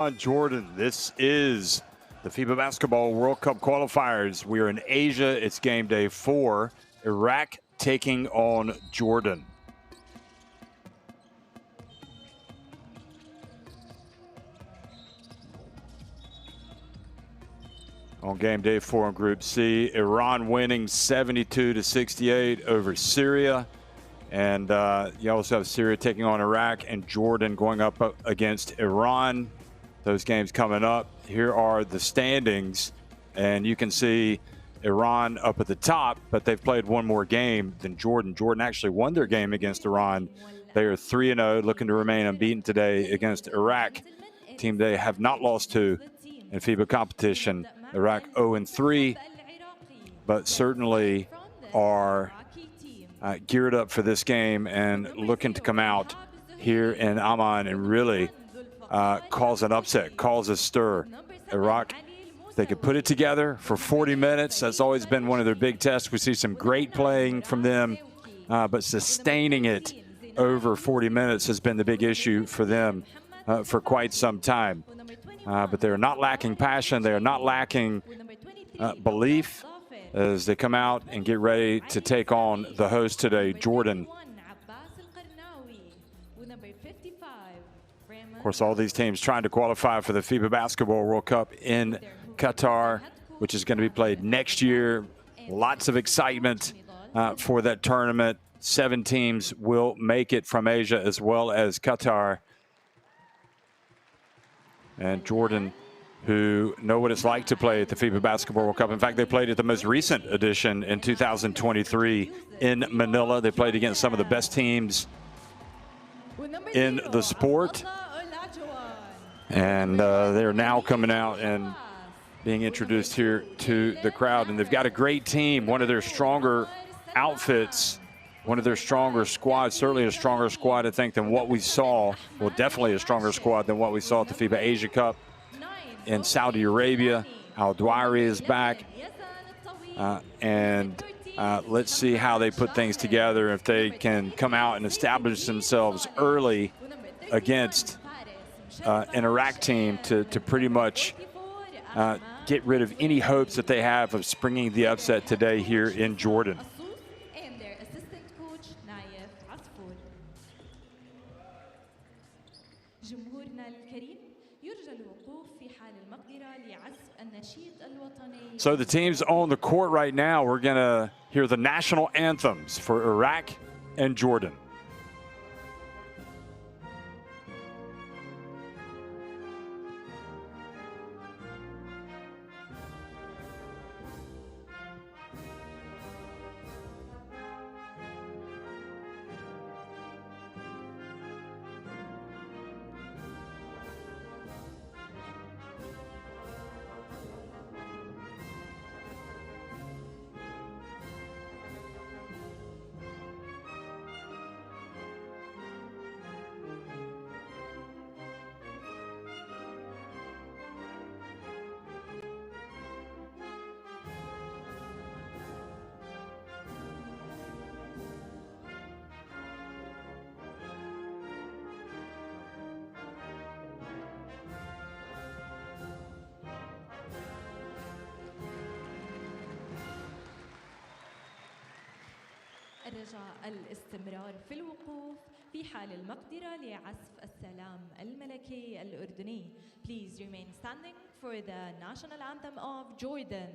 On Jordan, this is the FIBA Basketball World Cup qualifiers. We are in Asia. It's game day 4. Iraq taking on Jordan. On game day 4 in Group C, Iran winning 72-68 over Syria. And you also have Syria taking on Iraq and Jordan going up against Iran. Those games coming up. Here are the standings, and you can see Iran up at the top, but they've played one more game than Jordan. Jordan actually won their game against Iran. They are 3-0, looking to remain unbeaten today against Iraq, a team they have not lost to in FIBA competition. Iraq 0-3, but certainly are geared up for this game and looking to come out here in Amman and really cause an upset, cause a stir. Iraq, if they could put it together for 40 minutes, that's always been one of their big tests. We see some great playing from them, but sustaining it over 40 minutes has been the big issue for them for quite some time. But they're not lacking passion. They are not lacking belief as they come out and get ready to take on the host today, Jordan. Of course, all these teams trying to qualify for the FIBA Basketball World Cup in Qatar, which is going to be played next year. Lots of excitement for that tournament. 7 teams will make it from Asia as well as Qatar. And Jordan, who know what it's like to play at the FIBA Basketball World Cup. In fact, they played at the most recent edition in 2023 in Manila. They played against some of the best teams in the sport. And they're now coming out and being introduced here to the crowd. And they've got a great team, one of their stronger outfits, one of their stronger squads, certainly a stronger squad, I think, than what we saw. Well, definitely a stronger squad than what we saw at the FIBA Asia Cup in Saudi Arabia. Al-Dwari is back. Let's see how they put things together, if they can come out and establish themselves early against an Iraq team to pretty much get rid of any hopes that they have of springing the upset today here in Jordan. So the teams on the court right now, we're going to hear the national anthems for Iraq and Jordan. رجاء الاستمرار في الوقوف في حال المقدرة لعزف السلام الملكي الأردني. Please remain standing for the national anthem of Jordan.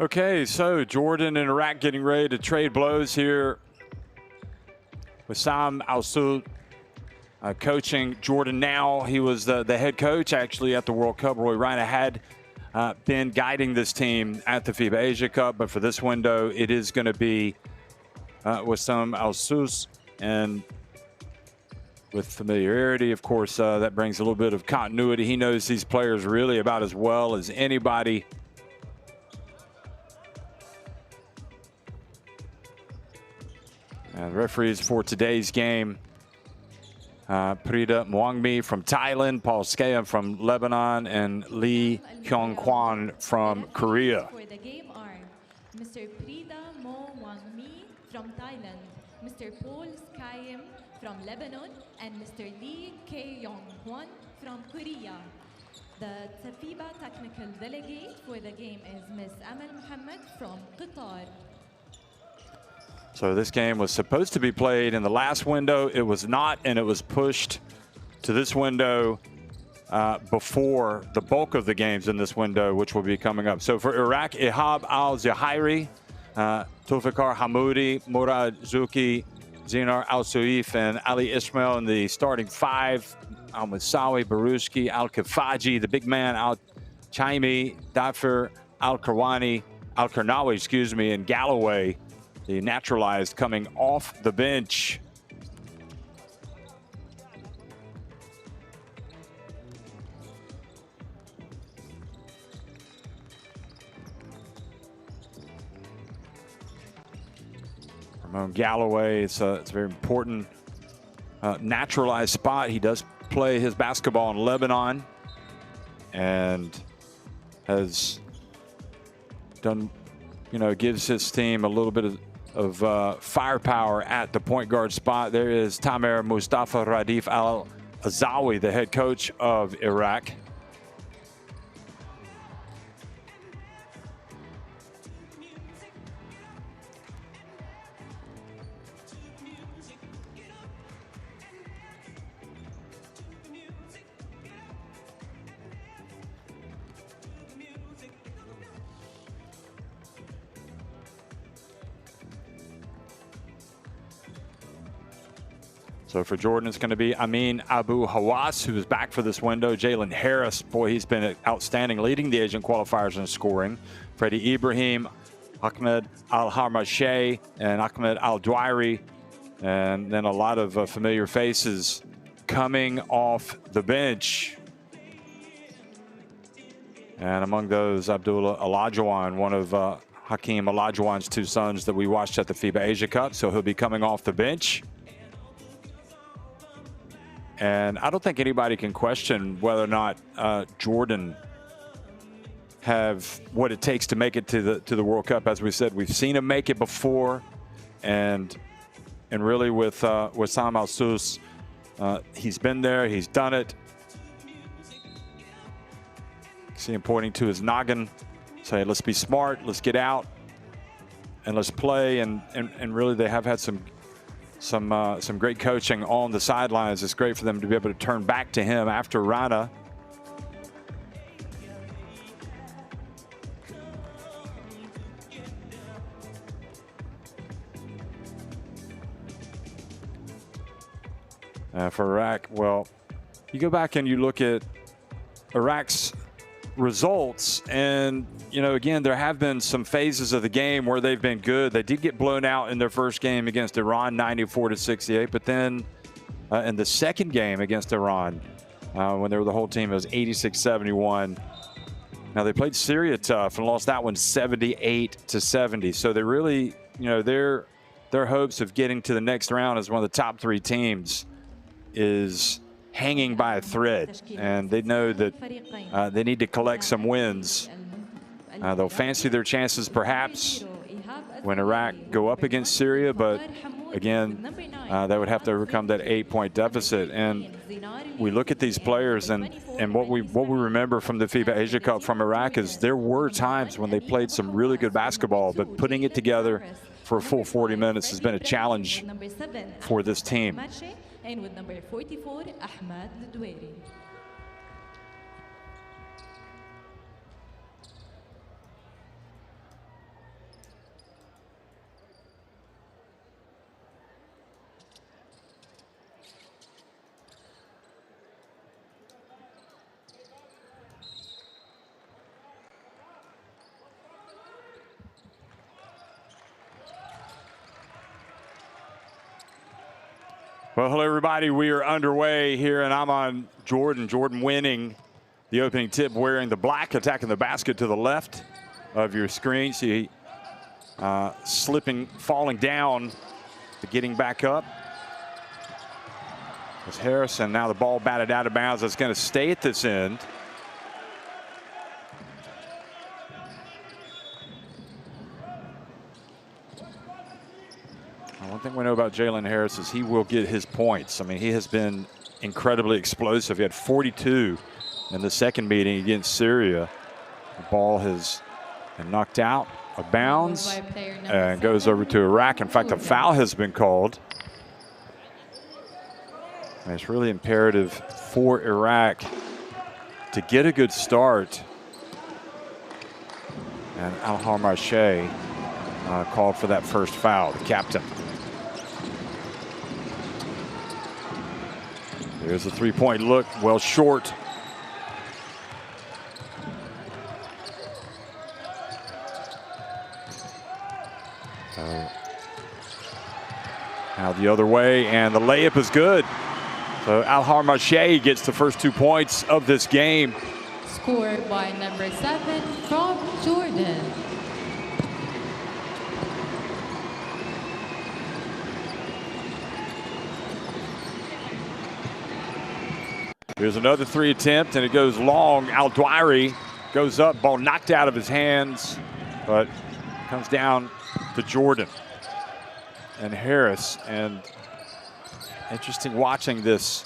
Okay, so Jordan and Iraq getting ready to trade blows here. Wissam Al-Soud coaching Jordan now. He was the head coach actually at the World Cup. Roy Reina had been guiding this team at the FIBA Asia Cup, but for this window, it is going to be Wissam Al-Sous, and with familiarity, of course, that brings a little bit of continuity. He knows these players really about as well as anybody. And the referees for today's game, Prida Mwangmi from Thailand, Paul Skea from Lebanon, and Lee Hyung-Kwan from Korea. For the game are Mr. Prida Mwangmi from Thailand, Mr. Paul Skea from Lebanon, and Mr. Lee Hyung-Kwan from Korea. The FIBA technical delegate for the game is Ms. Amal Mohammed from Qatar. So this game was supposed to be played in the last window. It was not, and it was pushed to this window before the bulk of the games in this window, which will be coming up. So for Iraq, Ihab Al-Zahiri, Tulfikar Hamoudi, Murad Zuki, Zinar Al-Suif, and Ali Ismail in the starting five. Al-Musawi, Barushki, Al-Kafaji, the big man, Al-Chaimi, Dafir, Al-Karnawi, excuse me, and Galloway, the naturalized, coming off the bench. Ramon Galloway, it's a very important naturalized spot. He does play his basketball in Lebanon and has done, gives his team a little bit of firepower at the point guard spot. There is Tamer Mustafa Radif Al-Azawi, the head coach of Iraq. So for Jordan, it's going to be Amin Abu Hawas, who is back for this window. Jalen Harris, boy, he's been outstanding, leading the Asian qualifiers in scoring. Freddie Ibrahim, Ahmed Al-Harmashay, and Ahmed Al-Dwairi. And then a lot of familiar faces coming off the bench. And among those, Abdullah Olajuwon, one of Hakeem Olajuwon's two sons that we watched at the FIBA Asia Cup. So he'll be coming off the bench. And I don't think anybody can question whether or not Jordan have what it takes to make it to the World Cup. As we said, we've seen him make it before, and really with Sam Al-Sous, he's been there, he's done it. See him pointing to his noggin, saying, "Let's be smart, let's get out, and let's play." And really, they have had some great coaching on the sidelines. It's great for them to be able to turn back to him after Rana. For Iraq, well, you go back and you look at Iraq's results, and again, there have been some phases of the game where they've been good. They did get blown out in their first game against Iran, 94-68, but then in the second game against Iran, when they were the whole team, it was 86-71. Now they played Syria tough and lost that one 78-70. So they really, their hopes of getting to the next round as one of the top three teams is hanging by a thread, and they know that they need to collect some wins. They'll fancy their chances perhaps when Iraq go up against Syria, but again, they would have to overcome that 8-point deficit. And we look at these players, and what we remember from the FIBA Asia Cup from Iraq is there were times when they played some really good basketball, but putting it together for a full 40 minutes has been a challenge for this team. And with number 44, Ahmed Dwairi. Well, hello, everybody. We are underway here, and I'm on Jordan. Jordan winning the opening tip, wearing the black, attacking the basket to the left of your screen. See, slipping, falling down, but getting back up. It's Harrison. Now the ball batted out of bounds. It's going to stay at this end. One thing we know about Jalen Harris is he will get his points. I mean, he has been incredibly explosive. He had 42 in the second meeting against Syria. The ball has been knocked out of bounds and goes over to Iraq. In fact, a foul has been called. And it's really imperative for Iraq to get a good start. And Al-Harmache called for that first foul, the captain. There's a three-point look, well short. Now the other way, and the layup is good. So Al-Harmache gets the first 2 points of this game. Scored by number 7 from Jordan. Here's another three attempt, and it goes long. Al-Dwari goes up, ball knocked out of his hands, but comes down to Jordan and Harris. And interesting watching this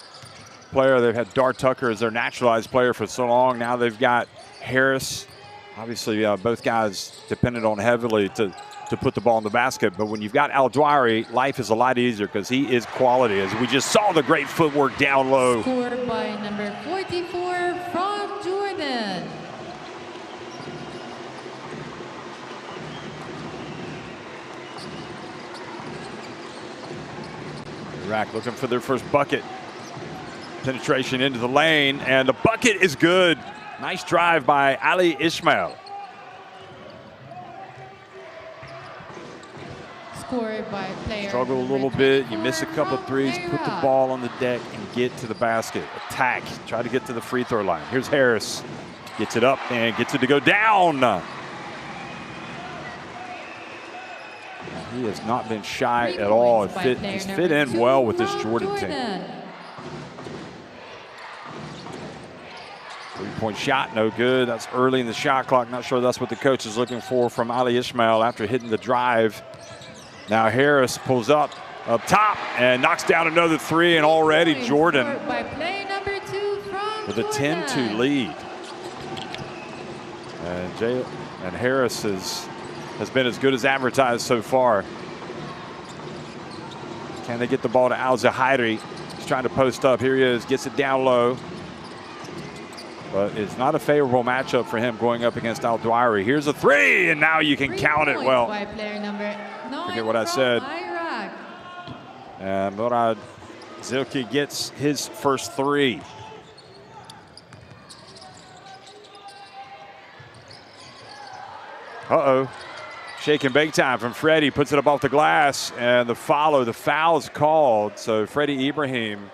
player. They've had Dar Tucker as their naturalized player for so long. Now they've got Harris. Obviously, both guys depended on heavily to put the ball in the basket. But when you've got Al-Dwari, life is a lot easier because he is quality. As we just saw the great footwork down low. Scored by number 44 from Jordan. Iraq looking for their first bucket. Penetration into the lane, and the bucket is good. Nice drive by Ali Ismail. Scored by player. Struggle a little bit. You miss a couple of threes. Put the ball on the deck and get to the basket. Attack. Try to get to the free throw line. Here's Harris. Gets it up and gets it to go down. He has not been shy at all. He's fit in well with this Jordan team. Three-point shot, no good. That's early in the shot clock. Not sure that's what the coach is looking for from Ali Ismail after hitting the drive. Now Harris pulls up top and knocks down another three, and already Jordan with a 10-2 lead. And Harris has been as good as advertised so far. Can they get the ball to Al-Zahiri? He's trying to post up. Here he is, gets it down low. But it's not a favorable matchup for him going up against Al-Dwari. Here's a three, and now you can count it. Well, forget what I said. And Murad Zilki gets his first three. Uh-oh. Shake and bake time from Freddie. Puts it up off the glass, and the foul is called. So Freddie Ibrahim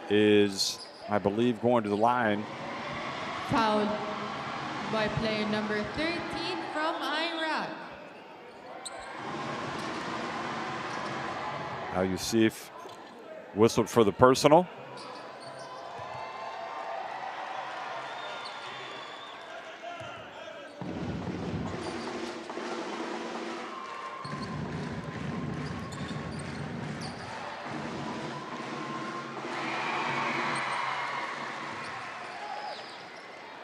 is, I believe, going to the line. Fouled by player number 13 from Iraq. Now Yusuf whistled for the personal.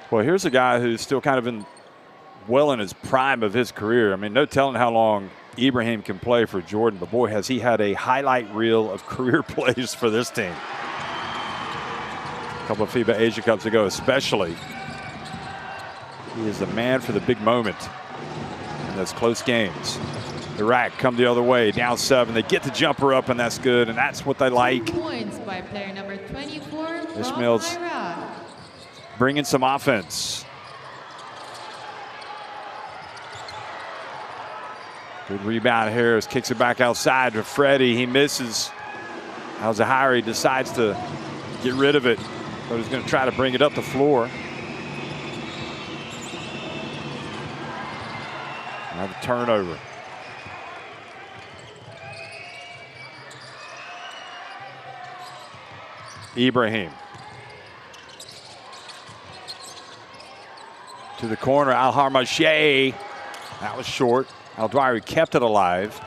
Well, here's a guy who's still kind of well in his prime of his career. I mean, no telling how long Ibrahim can play for Jordan, but boy, has he had a highlight reel of career plays for this team. A couple of FIBA Asia Cups ago especially. He is the man for the big moment in those close games. Iraq come the other way, down 7. They get the jumper up, and that's good, and that's what they like. 2 points by player number 24 from Ismail's Iraq. Bringing some offense. Good rebound. Harris kicks it back outside to Freddie. He misses. Al-Zahari decides to get rid of it, but he's going to try to bring it up the floor. Another turnover. Ibrahim. To the corner, Al-Harmashe. That was short. Al-Dwyer kept it alive.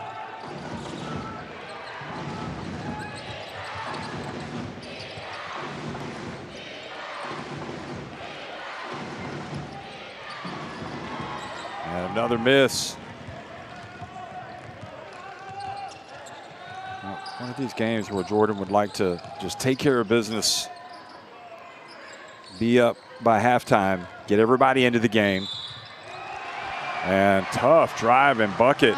And another miss. One of these games where Jordan would like to just take care of business, be up by halftime, get everybody into the game. And tough drive and bucket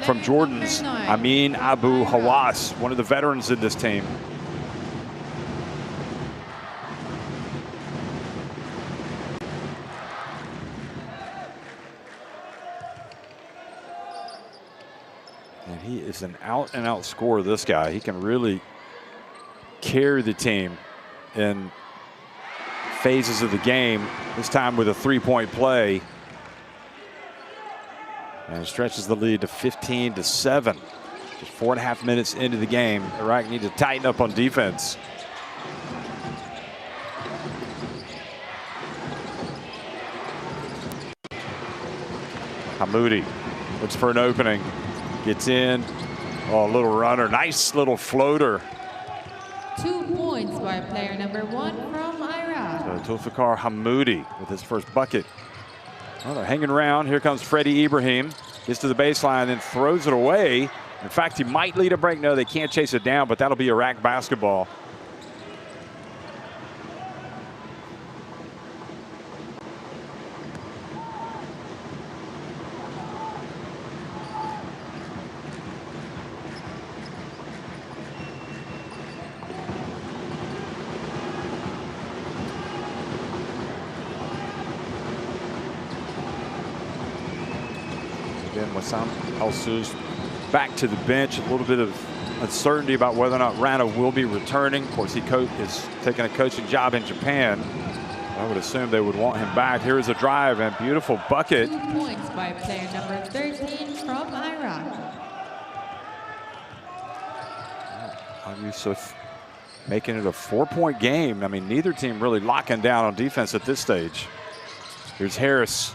from Jordan's Amin Abu Hawass, one of the veterans in this team. And he is an out-and-out scorer, this guy. He can really carry the team in phases of the game, this time with a three-point play. And stretches the lead to 15-7. Just 4.5 minutes into the game. Iraq need to tighten up on defense. Hamoudi looks for an opening. Gets in. Oh, a little runner. Nice little floater. 2 points by player number 1 from Iraq. So Tulfikar Hamoudi with his first bucket. Well, they're hanging around. Here comes Freddie Ibrahim. Gets to the baseline, then throws it away. In fact, he might lead a break. No, they can't chase it down, but that'll be Iraq basketball. Wissam Al-Sous back to the bench. A little bit of uncertainty about whether or not Rana will be returning. Of course, he is taking a coaching job in Japan. I would assume they would want him back. Here is a drive and beautiful bucket. 2 points by player number 13 from Iraq. Al-Yusuf making it a 4-point game. I mean, neither team really locking down on defense at this stage. Here's Harris.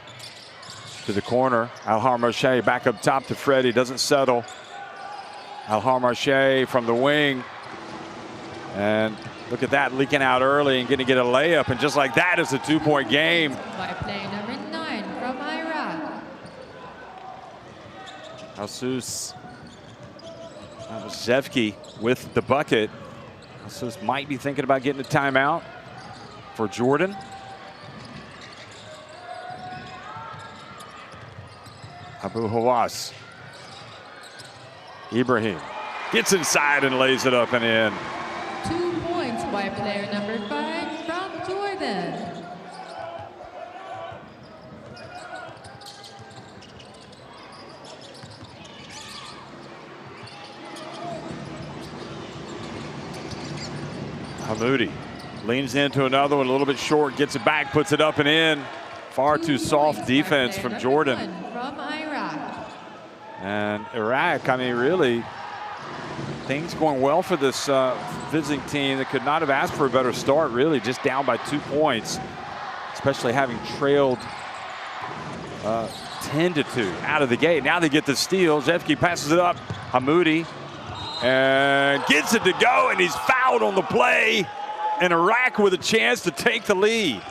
To the corner, Al-Harmashe back up top to Freddie, doesn't settle. Al-Harmashe from the wing. And look at that, leaking out early and going to get a layup. And just like that, it's a 2-point game. By player number 9 from Iraq. Al-Sous. That was Zevki with the bucket. Al-Sous might be thinking about getting a timeout for Jordan. Abu Hawass. Ibrahim gets inside and lays it up and in. 2 points by player number 5 from Jordan. Hamoudi leans into another one, a little bit short, gets it back, puts it up and in. Far too soft defense from Jordan. From Iraq. And Iraq, I mean, really, things going well for this visiting team that could not have asked for a better start, really, just down by 2 points, especially having trailed 10-2 out of the gate. Now they get the steal. Zevki passes it up. Hamoudi and gets it to go, and he's fouled on the play. And Iraq with a chance to take the lead.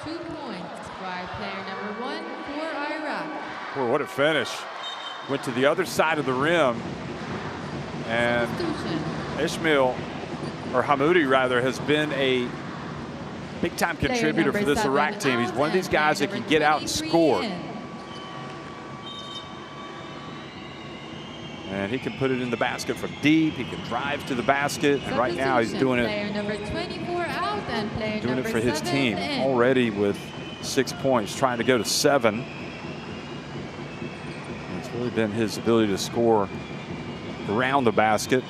2 points by player number 1 for Iraq. Boy, what a finish. Went to the other side of the rim. And Ismail, or Hamoudi rather, has been a big-time contributor for this Iraq team. He's one of these guys that can get out and score. And he can put it in the basket from deep. He can drive to the basket. And right now he's doing it. Player number 24 out and player doing it number for his 7 team in. already with 6 points, trying to go to 7. really been his ability to score around the basket.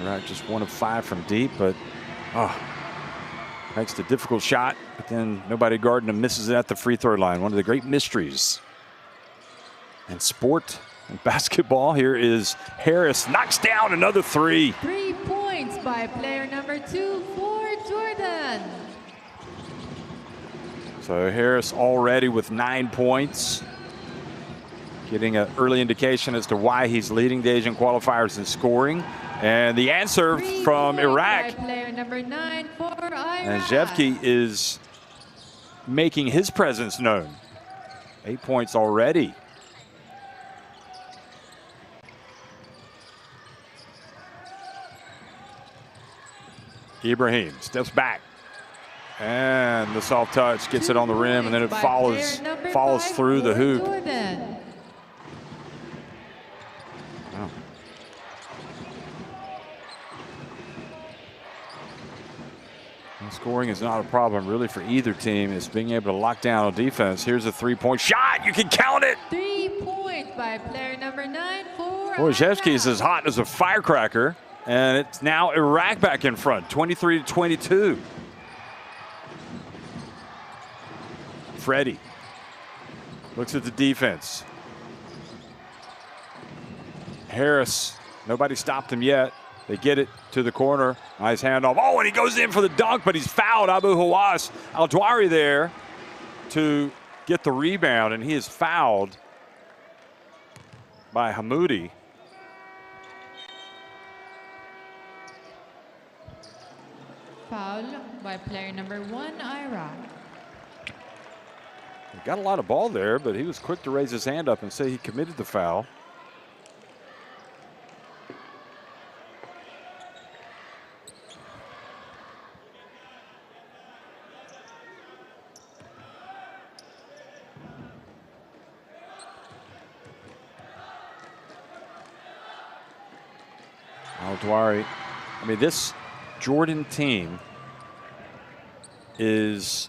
Iraq just 1 of 5 from deep, but makes the difficult shot, but then nobody guarding him, misses it at the free throw line. One of the great mysteries in sport and basketball. Here is Harris, knocks down another 3. 3 points by player number 2 for Jordan. So Harris already with 9 points. Getting an early indication as to why he's leading the Asian qualifiers in scoring. And the answer from Iraq. Player number 9 for Iraq. And Zhevki is making his presence known. 8 points already. Ibrahim steps back. And the soft touch gets it on the rim, and then it follows through the hoop. Wow. Scoring is not a problem really for either team. It's being able to lock down on defense. Here's a 3-point shot. You can count it. 3 points by player number 9 for Wojciechowski is as hot as a firecracker, and it's now Iraq back in front, 23-22. Freddie looks at the defense. Harris, nobody stopped him yet. They get it to the corner. Nice handoff. Oh, and he goes in for the dunk, but he's fouled. Abu Hawass Al-Dwari there to get the rebound, and he is fouled by Hamoudi. Foul by player number 1, Iraq. He got a lot of ball there, but he was quick to raise his hand up and say he committed the foul. Al-Dwari, I mean, this Jordan team is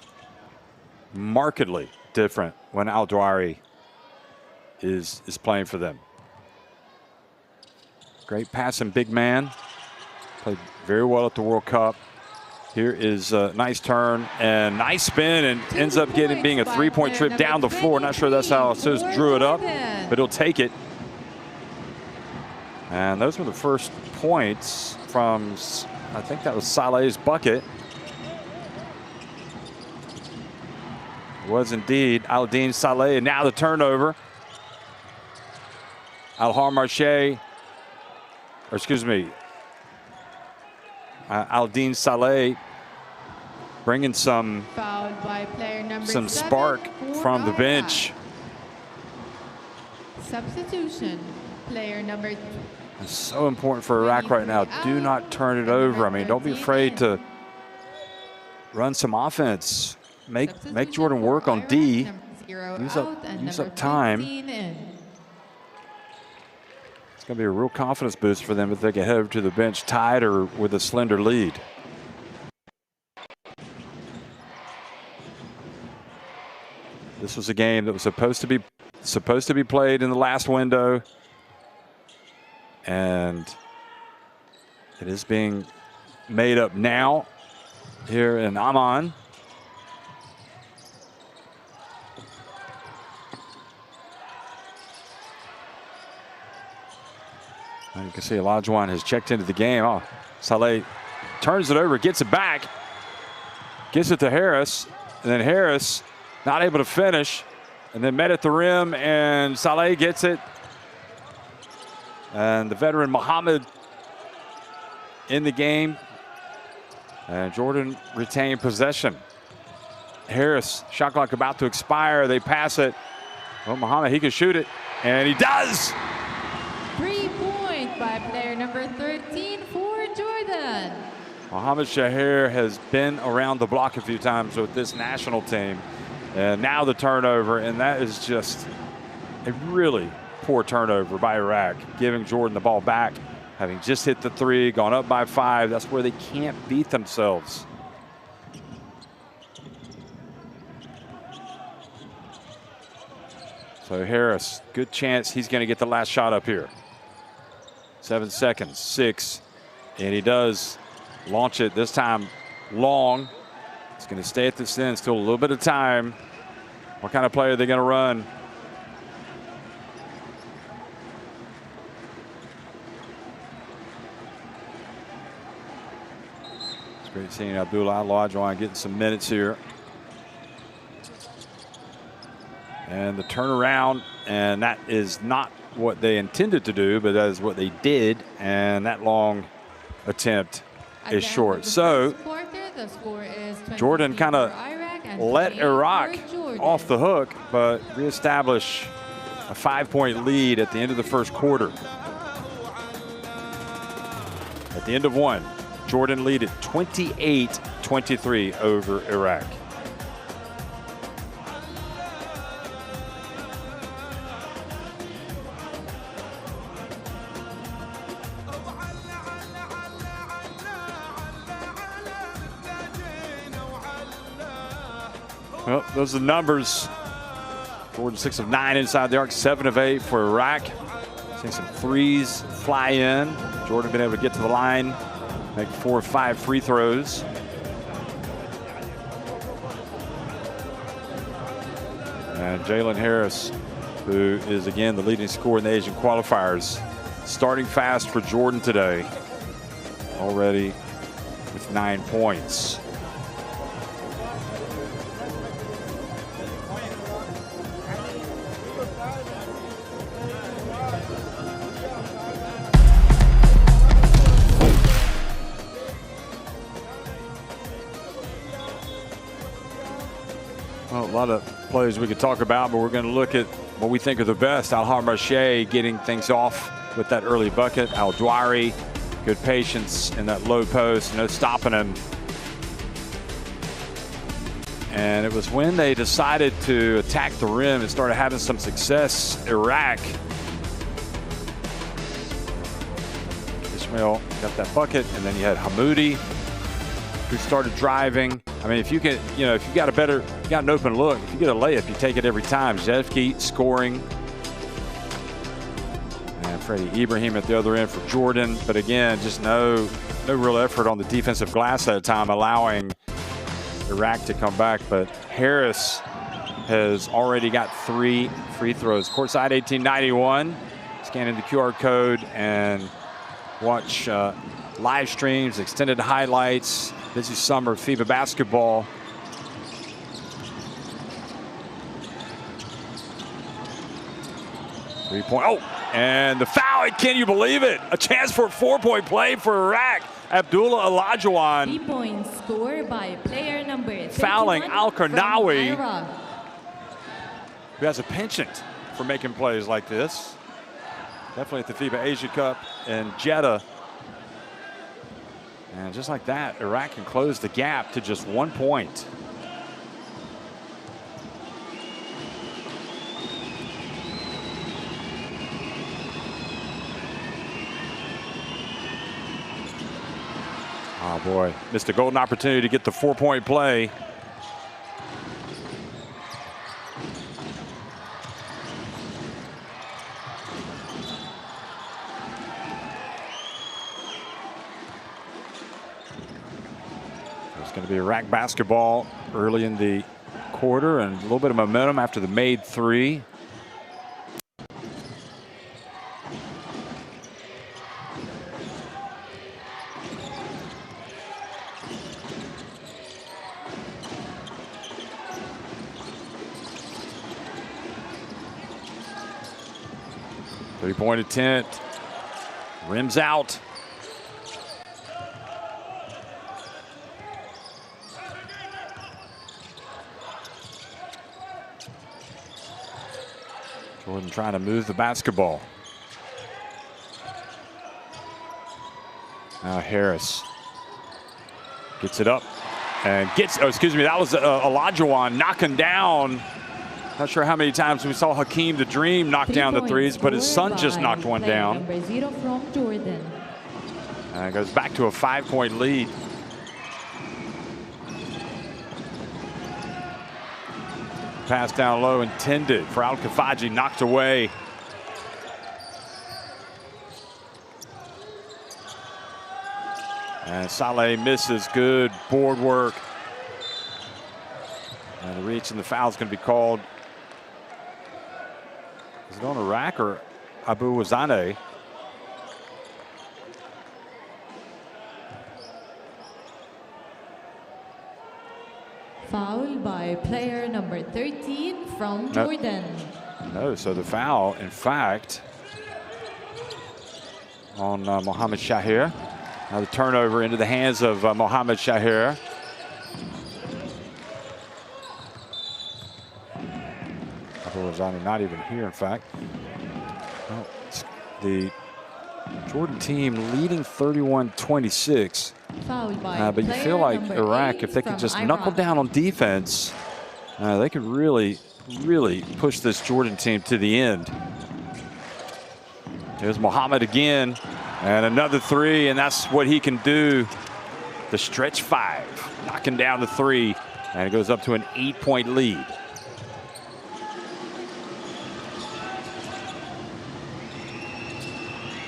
markedly different when Al-Dwari is playing for them. Great passing big man. Played very well at the World Cup. Here is a nice turn and nice spin, and ends up being a 3-point trip down the floor. Not sure that's how Sus drew it up, but he'll take it. And those were the first points from, I think that was Saleh's bucket. It was indeed Aldine Saleh. And now the turnover. Aldine Saleh bringing some spark from the bench. Substitution, player number 2. It's so important for Iraq right now. Do not turn it over. I mean, don't be afraid to run some offense. Make Jordan work on D. Use up time. It's going to be a real confidence boost for them if they can head over to the bench tied or with a slender lead. This was a game that was supposed to be played in the last window, and it is being made up now here in Amman. You can see Olajuwon has checked into the game. Oh, Saleh turns it over, gets it back, gets it to Harris, and then Harris not able to finish, and then met at the rim, and Saleh gets it. And the veteran Muhammad in the game, and Jordan retained possession. Harris, shot clock about to expire. They pass it. Well, Muhammad, he can shoot it, and he does. 3 points by player number 13 for Jordan. Mohamed Shahir has been around the block a few times with this national team. And now the turnover, and that is just a really poor turnover by Iraq, giving Jordan the ball back, having just hit the 3, gone up by 5. That's where they can't beat themselves. So Harris, good chance he's going to get the last shot up here. 7 seconds, 6, and he does launch it this time long. It's going to stay at this end, still a little bit of time. What kind of play are they going to run? It's great seeing Abdullah Olajuwon getting some minutes here. And the turnaround, and that is not what they intended to do, but that is what they did. And that long attempt is short. So Jordan kind of let Iraq off the hook, but reestablish a 5-point lead at the end of the first quarter. At the end of one, Jordan leaded 28-23 over Iraq. Well, those are the numbers. Jordan 6 of 9 inside the arc, 7 of 8 for Iraq. Seeing some threes fly in. Jordan been able to get to the line, make 4 of 5 free throws. And Jalen Harris, who is again the leading scorer in the Asian qualifiers, starting fast for Jordan today, already with 9 points. Well, a lot of players we could talk about, but we're going to look at what we think are the best. Al-Harmache getting things off with that early bucket. Al-Dwari, good patience in that low post, no stopping him. And it was when they decided to attack the rim and started having some success, Iraq. Ismail got that bucket, and then you had Hamoudi, who started driving. I mean, if you can, you know, if you got an open look, if you get a layup, you take it every time. Zevki scoring. And Freddie Ibrahim at the other end for Jordan. But again, just no real effort on the defensive glass that time, allowing Iraq to come back. But Harris has already got 3 free throws. Courtside 1891. Scanning the QR code and watch live streams, extended highlights. Busy summer of FIBA basketball. Three-point. Oh, and the foul. Can you believe it? A chance for a 4-point play for Iraq. Abdullah Olajuwon. 3 points scored by player number 31 fouling Al-Qarnawi, from Iraq, who has a penchant for making plays like this. Definitely at the FIBA Asia Cup in Jeddah. And just like that, Iraq can close the gap to just 1 point. Oh boy, missed a golden opportunity to get the 4-point play. Going to be Iraq basketball early in the quarter, and a little bit of momentum after the made 3. Three-point attempt, rims out. Jordan trying to move the basketball. Now Harris gets it up and gets, oh, excuse me, that was Olajuwon knocking down. Not sure how many times we saw Hakeem the Dream knock down the threes, but his son just knocked one down. Number 0 from Jordan. And it goes back to a 5-point lead. Pass down low intended for Al-Kafaji, knocked away. And Saleh misses. Good board work. And the reach and the foul is going to be called. Is it on Iraq or Abu Wazane? Foul by player number 13 from Jordan. No, so the foul, in fact, on Mohammed Shahir. Now the turnover into the hands of Mohammed Shahir. Abu Wazani not even here, in fact. Well, the Jordan team leading 31-26. But you feel like Iraq, if they could just knuckle down on defense, they could really, really push this Jordan team to the end. There's Mohammed again, and another three, and that's what he can do. The stretch five, knocking down the three, and it goes up to an 8-point lead.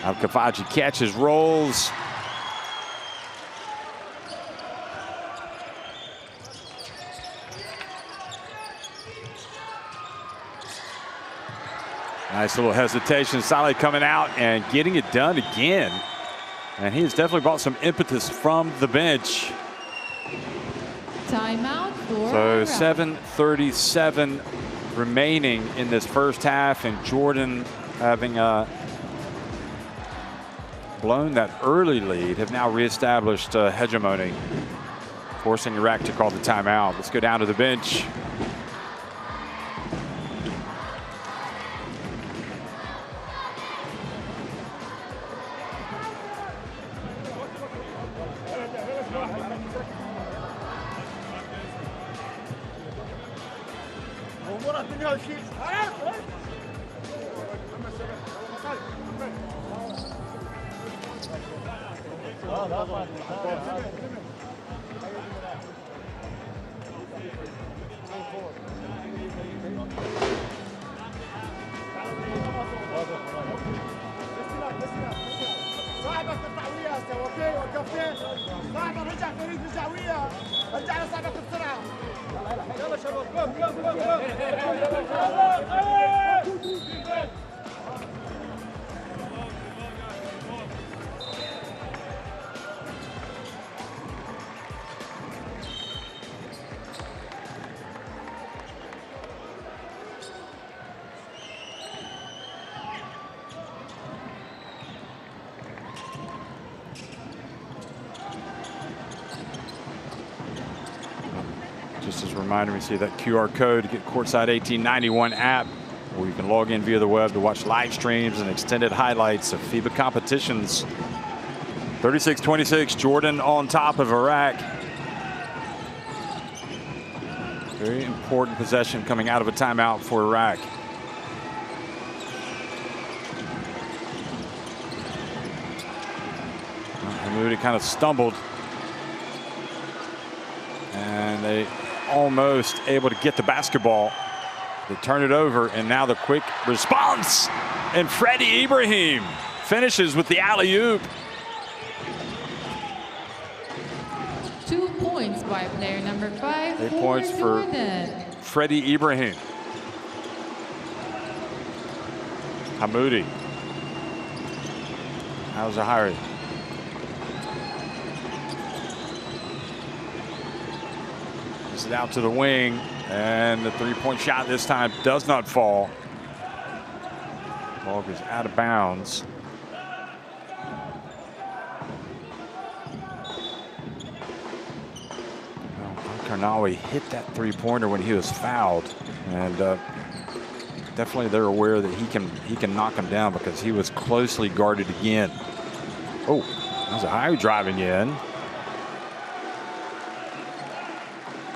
Al-Kafaji catches, rolls. Nice little hesitation. Saleh coming out and getting it done again. And he has definitely brought some impetus from the bench. Timeout for So 7:37 remaining in this first half, and Jordan, having blown that early lead, have now reestablished hegemony, forcing Iraq to call the timeout. Let's go down to the bench. Just as a reminder, we see that QR code to get Courtside 1891 app, where you can log in via the web to watch live streams and extended highlights of FIBA competitions. 36-26, Jordan on top of Iraq. Very important possession coming out of a timeout for Iraq. Moody kind of stumbled, and they almost able to get the basketball. They turn it over, and now the quick response, and Freddie Ibrahim finishes with the alley-oop. 2 points by player number 5. 8 points for Freddie Ibrahim. Hamoudi. How's Zahari? It out to the wing, and the three-point shot this time does not fall. Ball goes out of bounds. Karnawi hit that three-pointer when he was fouled, and definitely they're aware that he can knock him down because he was closely guarded again. Oh, that was a high driving in.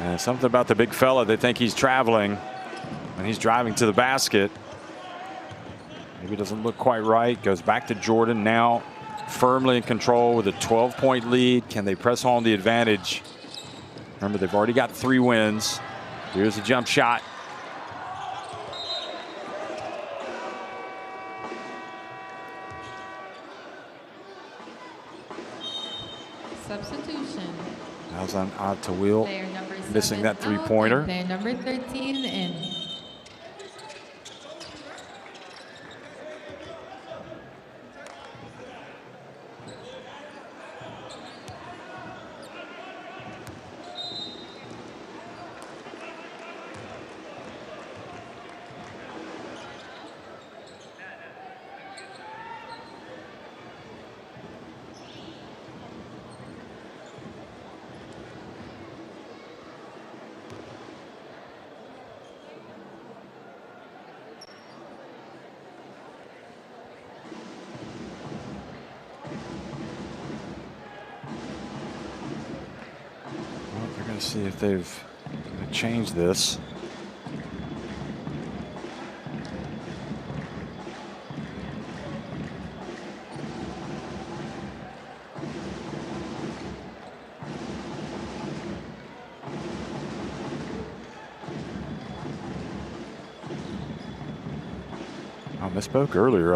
And something about the big fella, they think he's traveling and he's driving to the basket. Maybe doesn't look quite right. Goes back to Jordan, now firmly in control with a 12-point lead. Can they press home the advantage? Remember, they've already got 3 wins. Here's a jump shot. Substitution. That was on odd to wheel, Player number 7 missing that out, three-pointer. Player number 13 in. See if they've changed this. I misspoke earlier.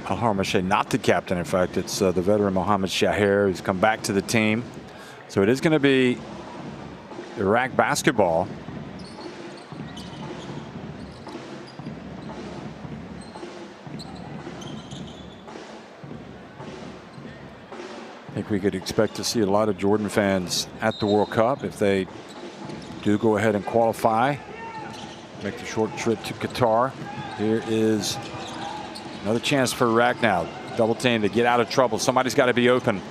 Al-Harmache, not the captain. In fact, it's the veteran Mohammed Shaher who's come back to the team. So it is going to be Iraq basketball. I think we could expect to see a lot of Jordan fans at the World Cup if they do go ahead and qualify. Make the short trip to Qatar. Here is another chance for Iraq now. Double team to get out of trouble. Somebody's got to be open.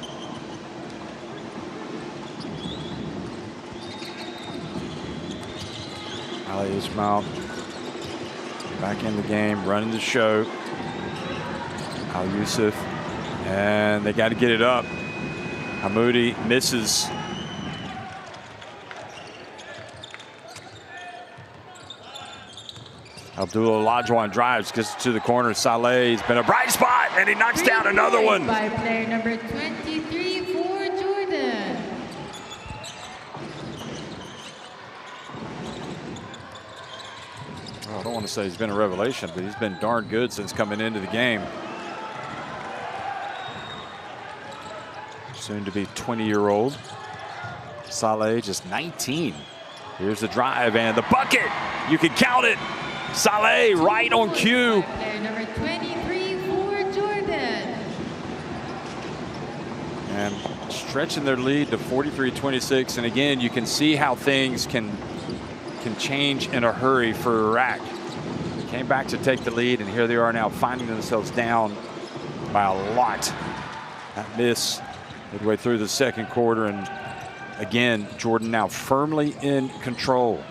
Ali Ismail back in the game, running the show. Al Yusuf, and they got to get it up. Hamoudi misses. Abdullah Lajwan drives, gets to the corner. Saleh's been a bright spot, and he knocks down another one. By player number 23 for Jordan. Well, I don't want to say he's been a revelation, but he's been darn good since coming into the game. Soon to be 20-year-old. Saleh just 19. Here's the drive and the bucket. You can count it. Saleh right on cue. Player number 23 for Jordan. And stretching their lead to 43-26. And again, you can see how things can change in a hurry for Iraq. They came back to take the lead, and here they are now finding themselves down by a lot. That miss midway through the second quarter, and again, Jordan now firmly in control.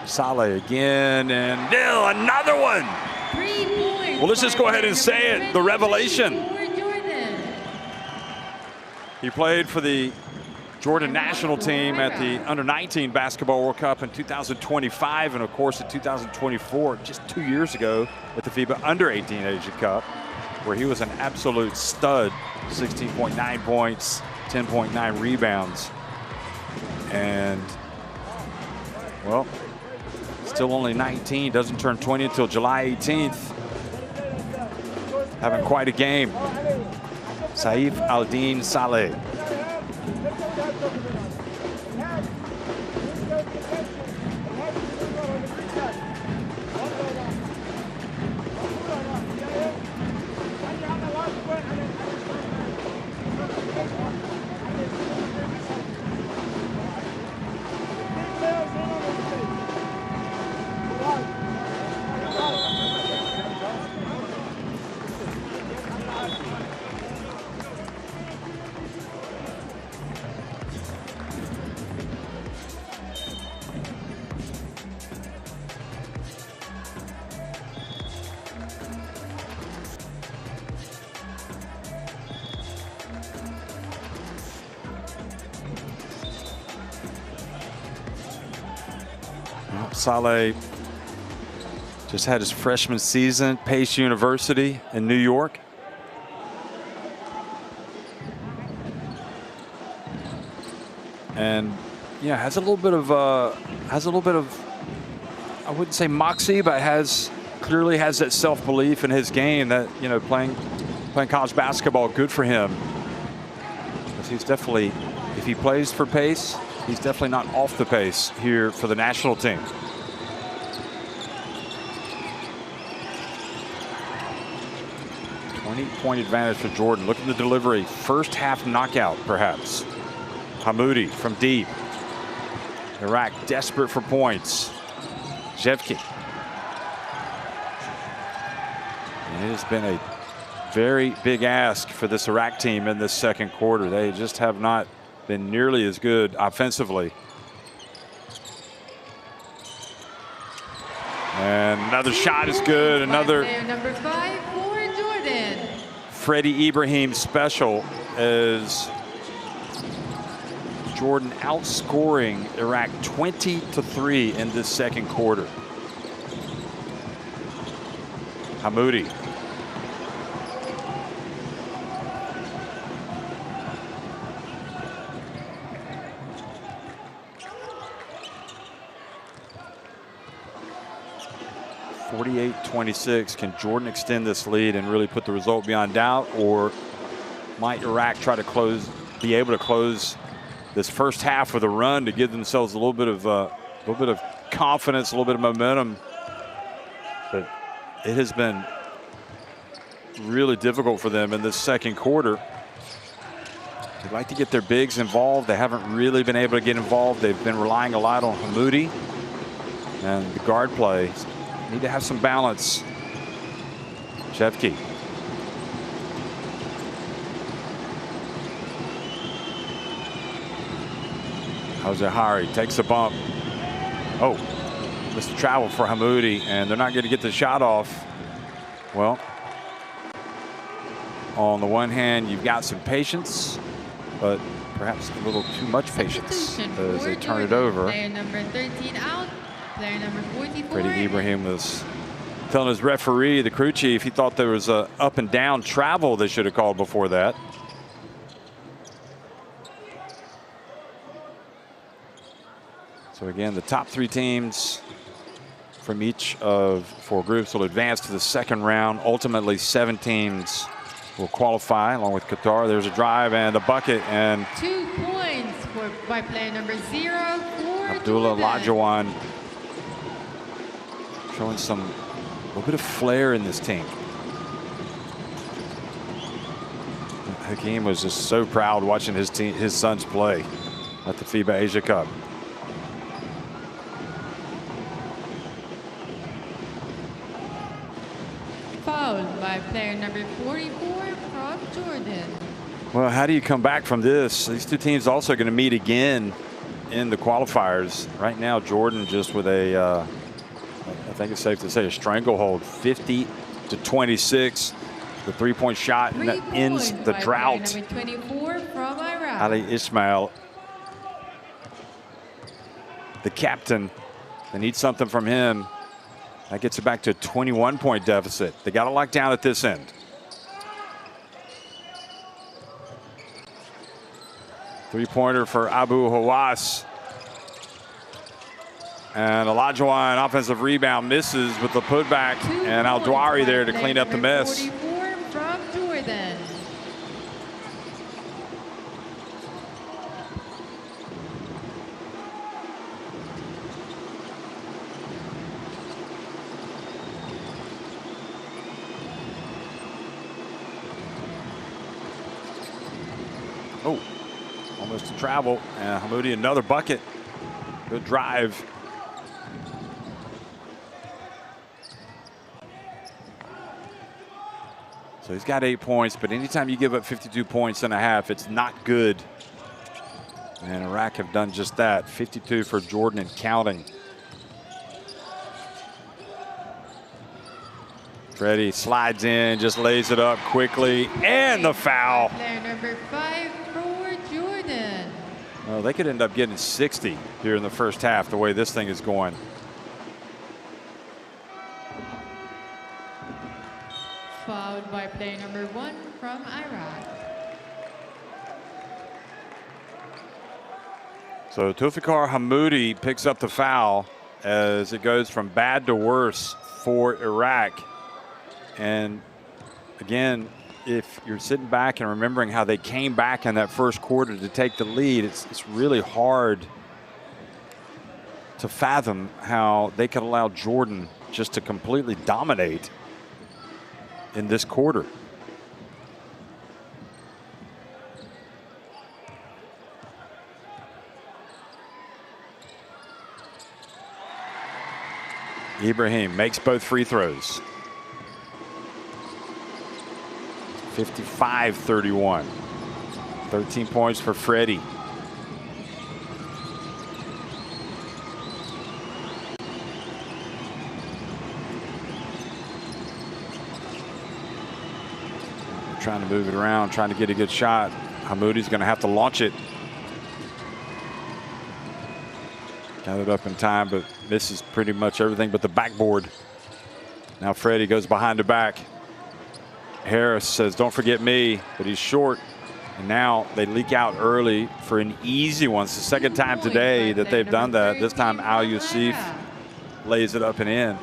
Saleh again, and another one. 3 points. Well, let's just go ahead and say it. The revelation. He played for the Jordan national team at the Under-19 Basketball World Cup in 2025, and of course in 2024, just 2 years ago, at the FIBA Under-18 Asia Cup, where he was an absolute stud. 16.9 points, 10.9 rebounds, and well, still only 19, doesn't turn 20 until July 18th. Having quite a game. Saif Al-Din Saleh. Saleh just had his freshman season, Pace University in New York. And yeah, has a little bit of I wouldn't say moxie, but clearly has that self-belief in his game that, you know, playing playing college basketball, good for him. Because he's definitely, if he plays for pace, he's definitely not off the pace here for the national team. Point advantage for Jordan. Look at the delivery. First half knockout, perhaps. Hamoudi from deep. Iraq desperate for points. Jevki. And it has been a very big ask for this Iraq team in this second quarter. They just have not been nearly as good offensively. And another shot is good. Another number 5 for Jordan. Freddie Ibrahim special as Jordan outscoring Iraq 20-3 in this second quarter. Hamoudi. (48-26). Can Jordan extend this lead and really put the result beyond doubt, or might Iraq try to be able to close this first half with a run to give themselves a little bit of confidence, a little bit of momentum? But it has been really difficult for them in this second quarter. They'd like to get their bigs involved. They haven't really been able to get involved. They've been relying a lot on Hamoudi and the guard play. Need to have some balance. Jevki. Hari takes a bump. Oh, missed the travel for Hamoudi, and they're not going to get the shot off. Well, on the one hand, you've got some patience, but perhaps a little too much patience as they turn it over. Player number 13 out. Player number 44. Freddie Ibrahim was telling his referee, the crew chief, he thought there was a up and down travel they should have called before that. So again, the top 3 teams from each of 4 groups will advance to the second round. Ultimately, 7 teams will qualify along with Qatar. There's a drive and a bucket, and 2 points by player number 0 for Abdullah Lajawan showing a little bit of flair in this team. Hakeem was just so proud watching his sons play at the FIBA Asia Cup. Fouled by player number 44 from Jordan. Well, how do you come back from this? These 2 teams also going to meet again in the qualifiers. Right now, Jordan just with a I think it's safe to say a stranglehold, 50-26. The 3-point shot, and that ends the drought. Number 24 from Iraq. Ali Ismail, the captain. They need something from him. That gets it back to a 21-point deficit. They got to lock down at this end. Three-pointer for Abu Hawass. And Olajuwon, offensive rebound, misses with the putback, and Al-Dwari there to clean up the mess. 44 from Jordan. Oh, almost a travel, and Hamoudi another bucket. Good drive. So he's got 8 points, but anytime you give up 52 points and a half, it's not good. And Iraq have done just that. 52 for Jordan and counting. Freddie slides in, just lays it up quickly, and the foul. Player number 5 for Jordan. Well, they could end up getting 60 here in the first half, the way this thing is going. Fouled by player number 1 from Iraq. So Toufikar Hamoudi picks up the foul as it goes from bad to worse for Iraq. And again, if you're sitting back and remembering how they came back in that first quarter to take the lead, it's really hard to fathom how they could allow Jordan just to completely dominate in this quarter. Ibrahim makes both free throws. 55-31. 13 points for Freddie. Trying to move it around, trying to get a good shot. Hamoudi's going to have to launch it. Got it up in time, but misses pretty much everything but the backboard. Now Freddie goes behind the back. Harris says, don't forget me, but he's short. And now they leak out early for an easy one. It's the second time today that they've done that. This time Al Yusuf lays it up and in.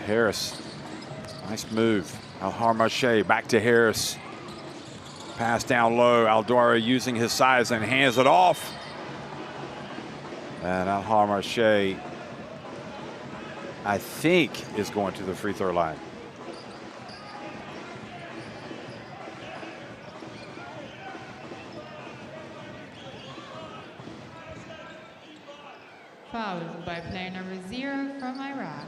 Harris, nice move. Al Marche back to Harris. Pass down low. Aldora using his size and hands it off. And Al Marche, I think, is going to the free throw line. Fouled by player number 0 from Iraq.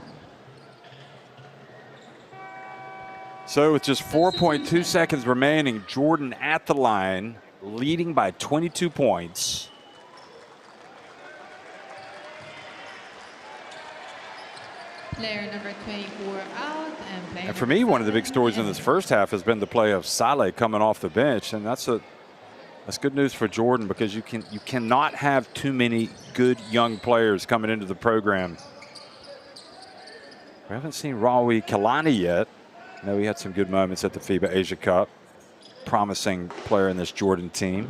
So with just 4.2 seconds remaining, Jordan at the line, leading by 22 points. Player number 24 out, And for me, one of the big stories in this first half has been the play of Saleh coming off the bench, and that's good news for Jordan, because you cannot have too many good young players coming into the program. We haven't seen Rawi Kalani yet. I know he had some good moments at the FIBA Asia Cup. Promising player in this Jordan team.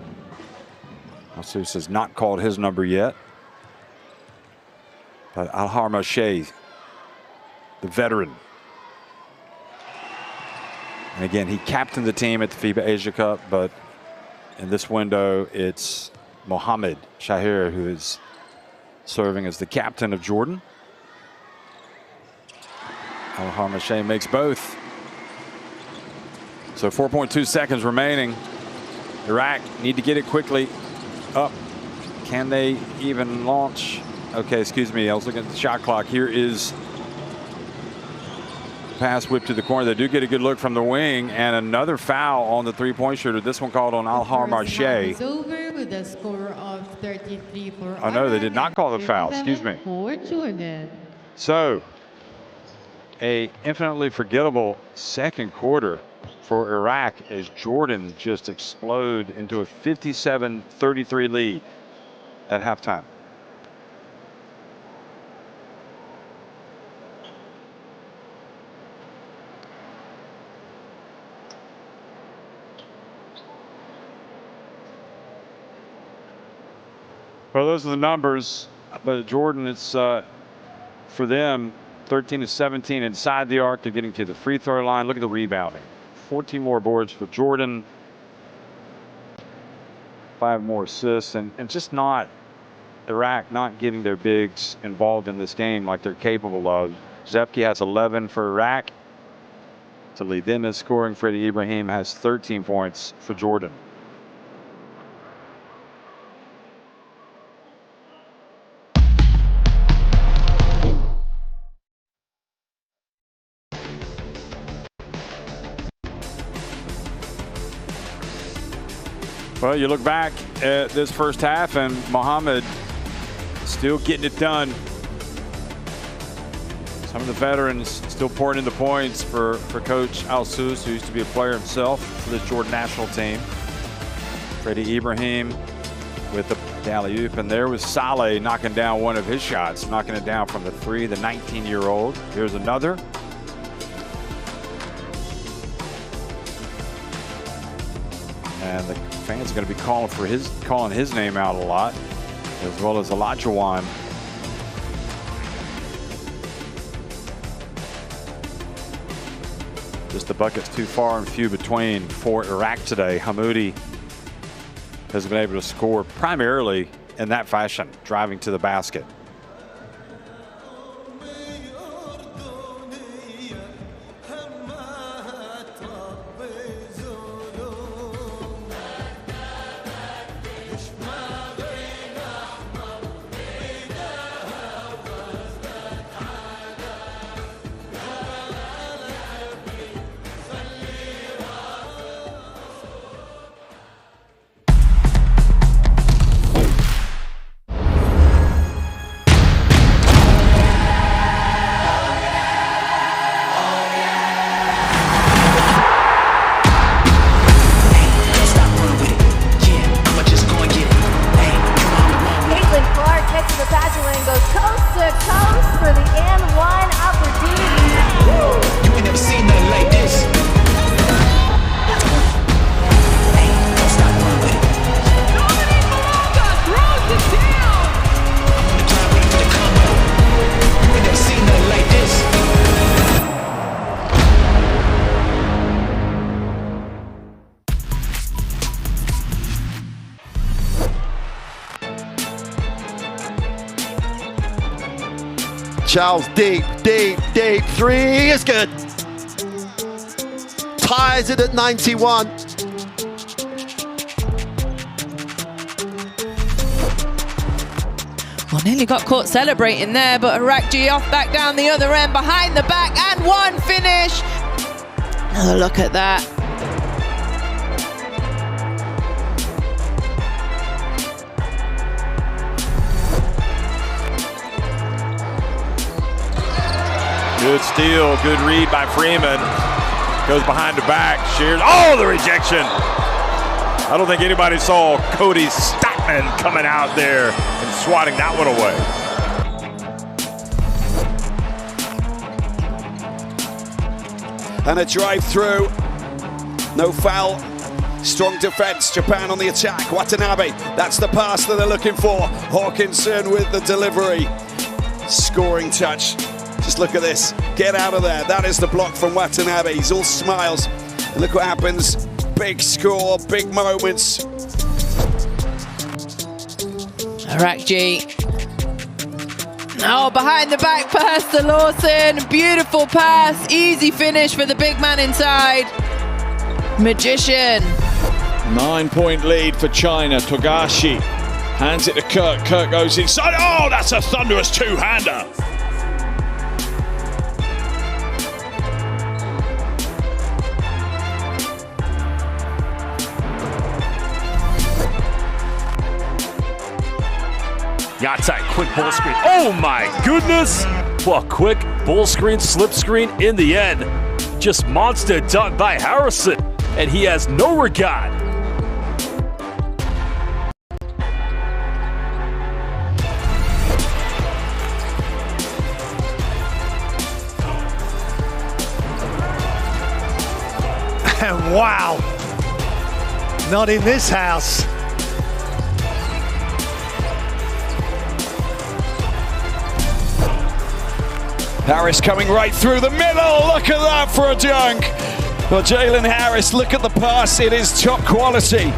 Alsus has not called his number yet. But Al Marche, the veteran. And again, he captained the team at the FIBA Asia Cup, but in this window, it's Mohamed Shahir who is serving as the captain of Jordan. Al Marche makes both. So 4.2 seconds remaining. Iraq need to get it quickly up. Can they even launch? Okay, excuse me. I was looking at the shot clock. Here is pass whip to the corner. They do get a good look from the wing, and another foul on the three-point shooter. This one called on Al Marche. Over with a score of 33 for Oh no, they did not call the foul. Excuse me. For Jordan. So a infinitely forgettable second quarter for Iraq as Jordan just explode into a 57-33 lead at halftime. Well, those are the numbers, but Jordan, it's for them 13-17 inside the arc. They're getting to the free throw line. Look at the rebounding. 14 more boards for Jordan. 5 more assists, and just not Iraq not getting their bigs involved in this game like they're capable of. Zepke has 11 for Iraq to lead them in scoring. Freddie Ibrahim has 13 points for Jordan. Well, you look back at this first half, and Mohamed still getting it done. Some of the veterans still pouring in the points for Coach Alsus, who used to be a player himself for the Jordan national team. Freddie Ibrahim with the alley-oop, and there was Saleh knocking down one of his shots, knocking it down from the three, the 19-year-old. Here's another. And the fans are going to be calling his name out a lot. as well as Olajuwon. Just the buckets too far and few between for Iraq today. Hamoudi has been able to score primarily in that fashion, driving to the basket. Charles, deep three is good. Ties it at 91. Well, nearly got caught celebrating there, but Arakji off back down the other end, behind the back, and one finish. Another look at that. Good steal, good read by Freeman. Goes behind the back, shears. Oh, the rejection. I don't think anybody saw Cody Stockman coming out there and swatting that one away. And a drive through. No foul. Strong defense. Japan on the attack. Watanabe. That's the pass that they're looking for. Hawkinson with the delivery. Scoring touch. Just look at this. Get out of there. That is the block from Watanabe. He's all smiles. And look what happens. Big score, big moments. Arakji. Oh, behind the back pass to Lawson. Beautiful pass. Easy finish for the big man inside. Magician. 9-point lead for China. Togashi hands it to Kirk. Kirk goes inside. Oh, that's a thunderous two-hander. Yatai, quick ball screen. Oh my goodness! Well, quick ball screen, slip screen in the end. Just monster dunk by Harrison, and he has no regard. Wow! Not in this house. Harris coming right through the middle. Look at that for a dunk. Well, Jalen Harris, look at the pass. It is top quality.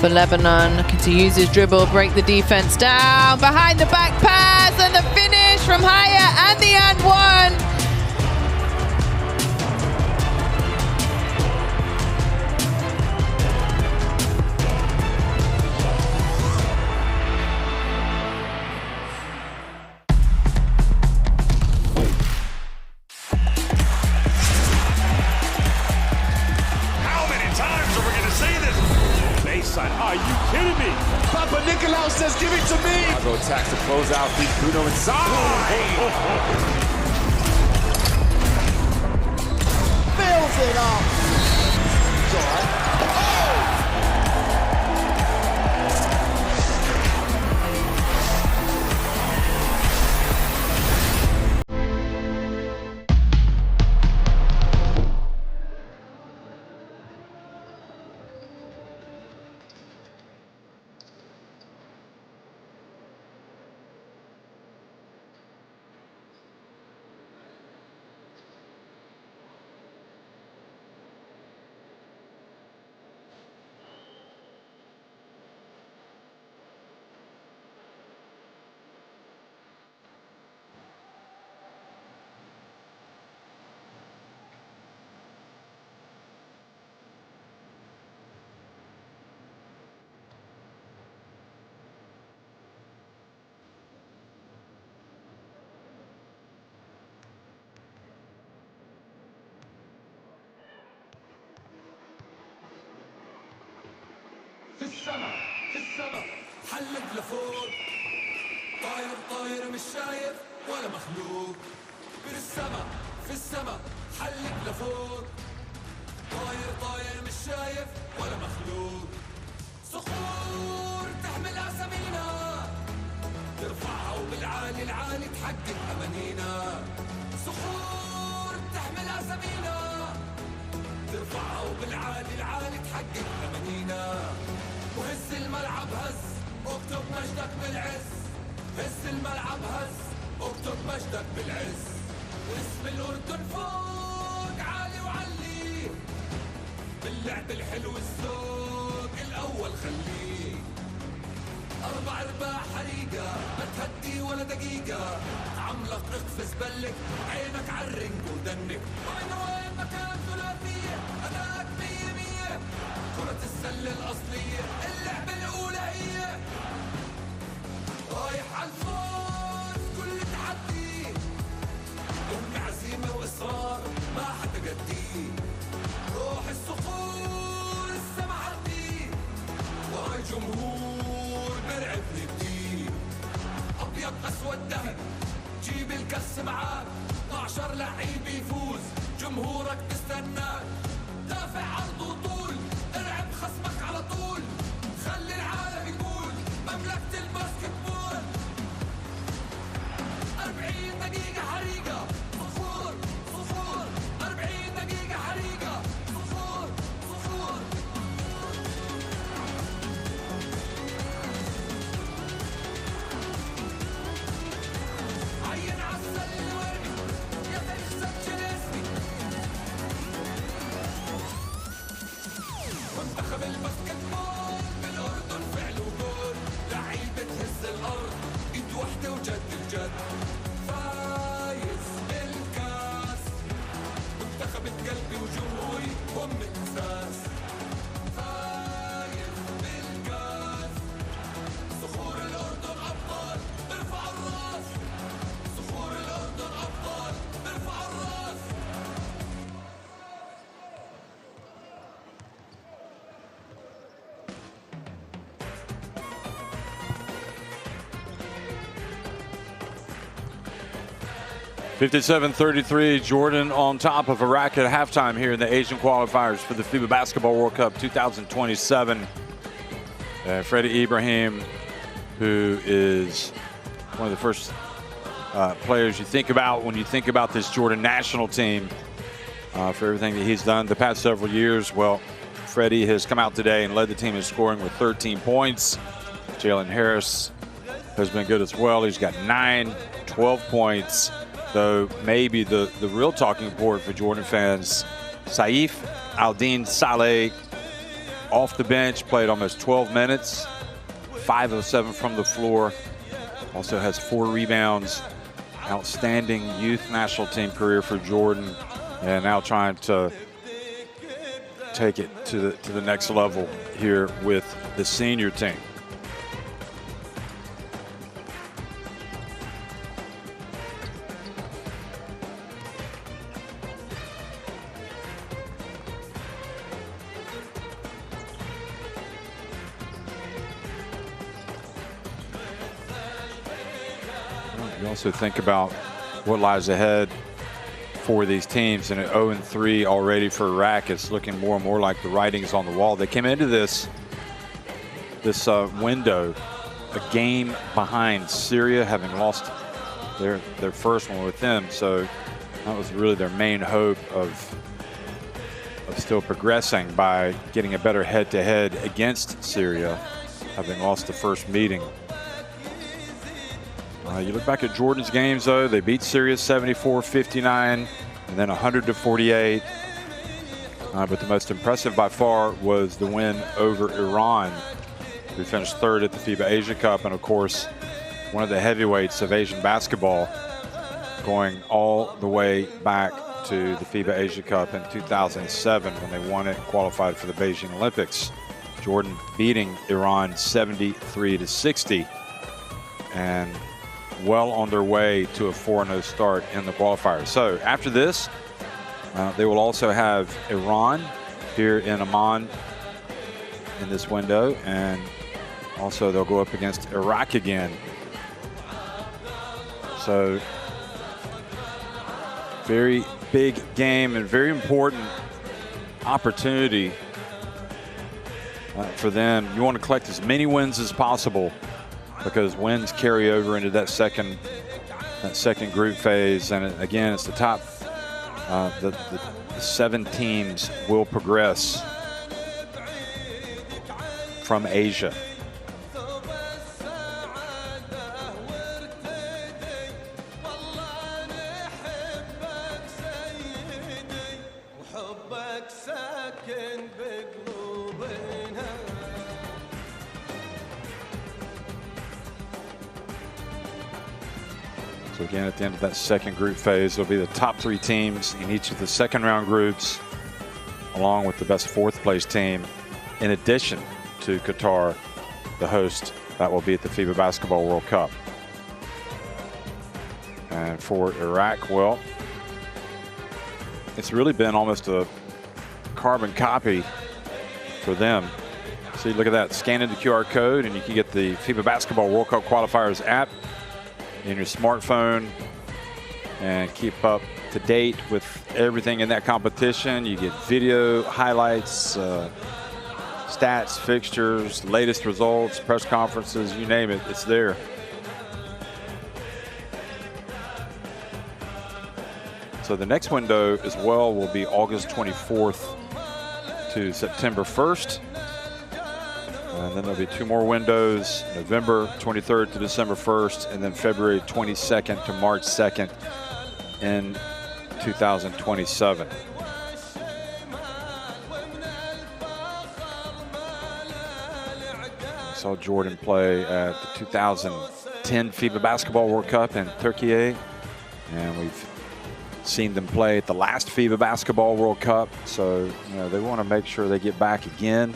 For Lebanon, looking to use his dribble, break the defense down. Behind the back pass and the finish from Haya and the and one. Are you kidding me? Papa Nicolau says, give it to me. Chicago attacks to close out. Beat Bruno inside. Fills it up. It's all right. حلق لفوق طاير طاير مش شايف ولا مخلوق في السما حلق لفوق طاير طاير مش شايف ولا مخلوق صخور تحمل أسامينا ترفعها وبالعالي العالي تحقق أمانينا صخور تحمل أسامينا ترفعها وبالعالي العالي تحقق أمانينا وهز الملعب هز اكتب مجدك بالعز هز الملعب هز اكتب مجدك بالعز اسم الأردن فوق عالي وعلي باللعب الحلو الذوق الأول خليه 4 أرباع حريقة ما تهدي ولا دقيقة عملق اقفز بلك عينك عالرنج ودنك وين وين مكان ثلاثية أداك 100 كرة السلة الأصلية اللعبة الأولى هي رايح عالفوز كل تحدي ضمن عزيمة وإصرار ما حدا قديه روح الصخور السما عدي وهاي جمهور برعبني بديه أبيض أسود ذهب جيب الكاس معاك 12 لعيب يفوز جمهورك بستناك دافع عرض وطول ارعب خصمك على طول خلي العالم يقول مملكة الباسكتبول 40 دقيقة حريقة صفور 40 دقيقة حريقة صفور عين عالسلة وارمي يا تاريخ سجل اسمي منتخب الباسكتبول بالأردن فعل وجول لعيبة تهز الأرض إيد وحدة وجد الجد فايز بالكاس منتخب قلبي وجمهوري هم الأساس فايز بالكاس صخور الأردن أبطال ارفع الراس صخور الأردن أبطال ارفع الراس $57-33, Jordan on top of Iraq at halftime here in the Asian qualifiers for the FIBA Basketball World Cup 2027. Freddie Ibrahim, who is one of the first players you think about when you think about this Jordan national team for everything that he's done the past several years. Well, Freddie has come out today and led the team in scoring with 13 points. Jalen Harris has been good as well. He's got 12 points. Though maybe the real talking point for Jordan fans, Saif Aldin Saleh off the bench, played almost 12 minutes, 5 of 7 from the floor, also has 4 rebounds. Outstanding youth national team career for Jordan, and now trying to take it to the next level here with the senior team. You also think about what lies ahead for these teams, and at 0-3 already for Iraq, it's looking more and more like the writing's on the wall. They came into this window a game behind Syria, having lost their first one with them, so that was really their main hope of still progressing by getting a better head-to-head against Syria, having lost the first meeting. You look back at Jordan's games, though, they beat Syria 74-59 and then 100-48. But the most impressive by far was the win over Iran, who finished 3rd at the FIBA Asia Cup, and of course, one of the heavyweights of Asian basketball, going all the way back to the FIBA Asia Cup in 2007 when they won it and qualified for the Beijing Olympics. Jordan beating Iran 73-60 and well on their way to a 4-0 start in the qualifiers. So after this, they will also have Iran here in Amman in this window, and also they'll go up against Iraq again. So very big game and very important opportunity for them. You want to collect as many wins as possible, because wins carry over into that second group phase. And again, it's the top, the 7 teams will progress from Asia. So again, at the end of that second group phase, it'll be the top 3 teams in each of the second round groups, along with the best 4th place team, in addition to Qatar, the host, that will be at the FIBA Basketball World Cup. And for Iraq, well, it's really been almost a carbon copy for them. See, look at that, scan in the QR code and you can get the FIBA Basketball World Cup Qualifiers app in your smartphone and keep up to date with everything in that competition. You get video highlights, stats, fixtures, latest results, press conferences, you name it, it's there. So the next window as well will be August 24th to September 1st. And then there'll be 2 more windows, November 23rd to December 1st, and then February 22nd to March 2nd in 2027. Saw Jordan play at the 2010 FIBA Basketball World Cup in Turkey, and we've seen them play at the last FIBA Basketball World Cup. So, you know, they want to make sure they get back again.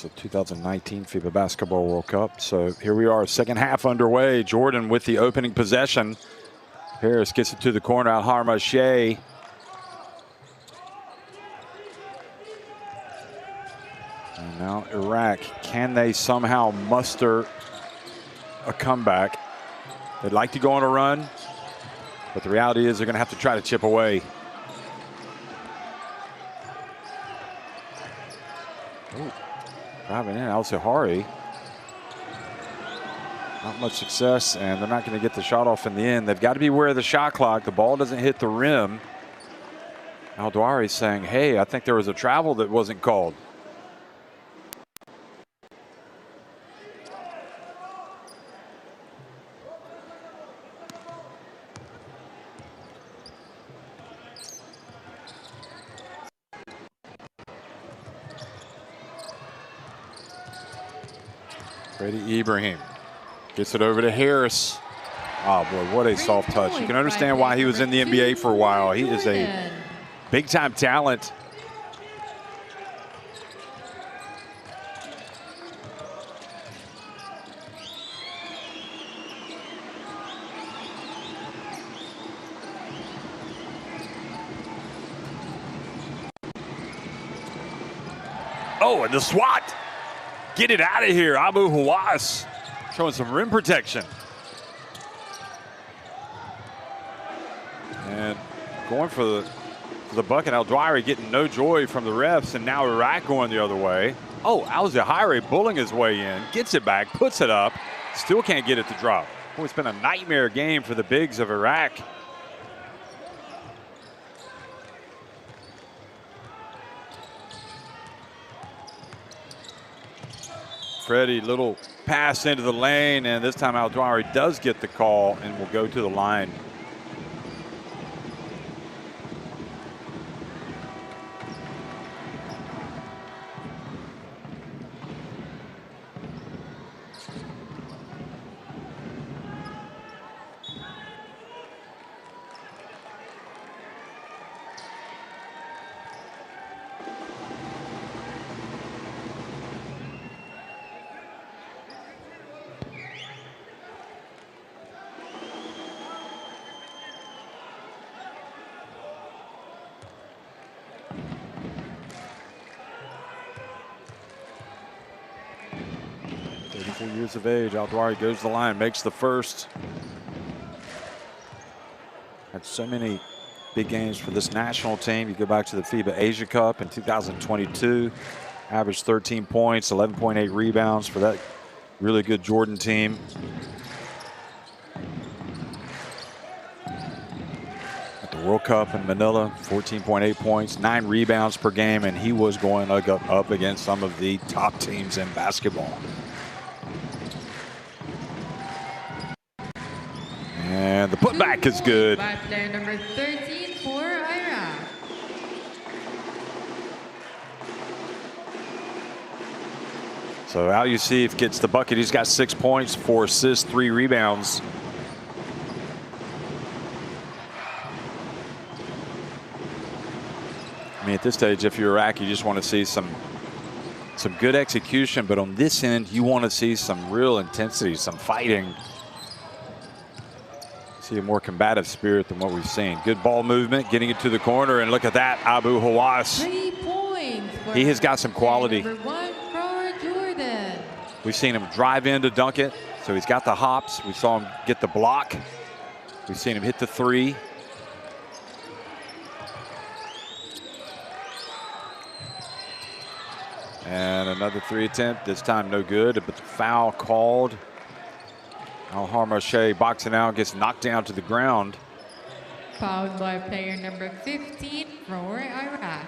The 2019 FIBA Basketball World Cup. So here we are, second half underway. Jordan with the opening possession. Harris gets it to the corner, Al-Harma Shea. And now Iraq, can they somehow muster a comeback? They'd like to go on a run, but the reality is they're going to have to try to chip away. Ooh. Driving in, Al-Zahari. Not much success, and they're not going to get the shot off in the end. They've got to be aware of the shot clock. The ball doesn't hit the rim. Al-Dawari saying, hey, I think there was a travel that wasn't called. Freddie Ibrahim gets it over to Harris. Oh boy, what a soft touch. You can understand why he was in the NBA for a while. He is a big time talent. Oh, and the swat. Get it out of here, Abu Hawass, showing some rim protection. And going for the bucket, Al-Dawari getting no joy from the refs, and now Iraq going the other way. Oh, Al-Zahari bullying his way in, gets it back, puts it up, still can't get it to drop. Boy, it's been a nightmare game for the bigs of Iraq. Freddie, little pass into the lane, and this time Al-Dawari does get the call and will go to the line. 24 years of age. Al-Dwari goes to the line, makes the first. Had so many big games for this national team. You go back to the FIBA Asia Cup in 2022, averaged 13 points, 11.8 rebounds for that really good Jordan team. At the World Cup in Manila, 14.8 points, 9 rebounds per game, and he was going up against some of the top teams in basketball. And the putback is good. By player number 13 for Iraq. So Al Yusuf gets the bucket. He's got 6 points, 4 assists, 3 rebounds. I mean, at this stage, if you're Iraq, you just want to see some good execution. But on this end, you want to see some real intensity, some fighting. See a more combative spirit than what we've seen. Good ball movement, getting it to the corner, and look at that, Abu Hawass. 3 points. He has got some quality. Number 1 for Jordan. We've seen him drive in to dunk it, so he's got the hops. We saw him get the block. We've seen him hit the 3. And another 3 attempt, this time no good, but the foul called. Al-Harmache boxing out, gets knocked down to the ground. Fouled by player number 15 for Iraq.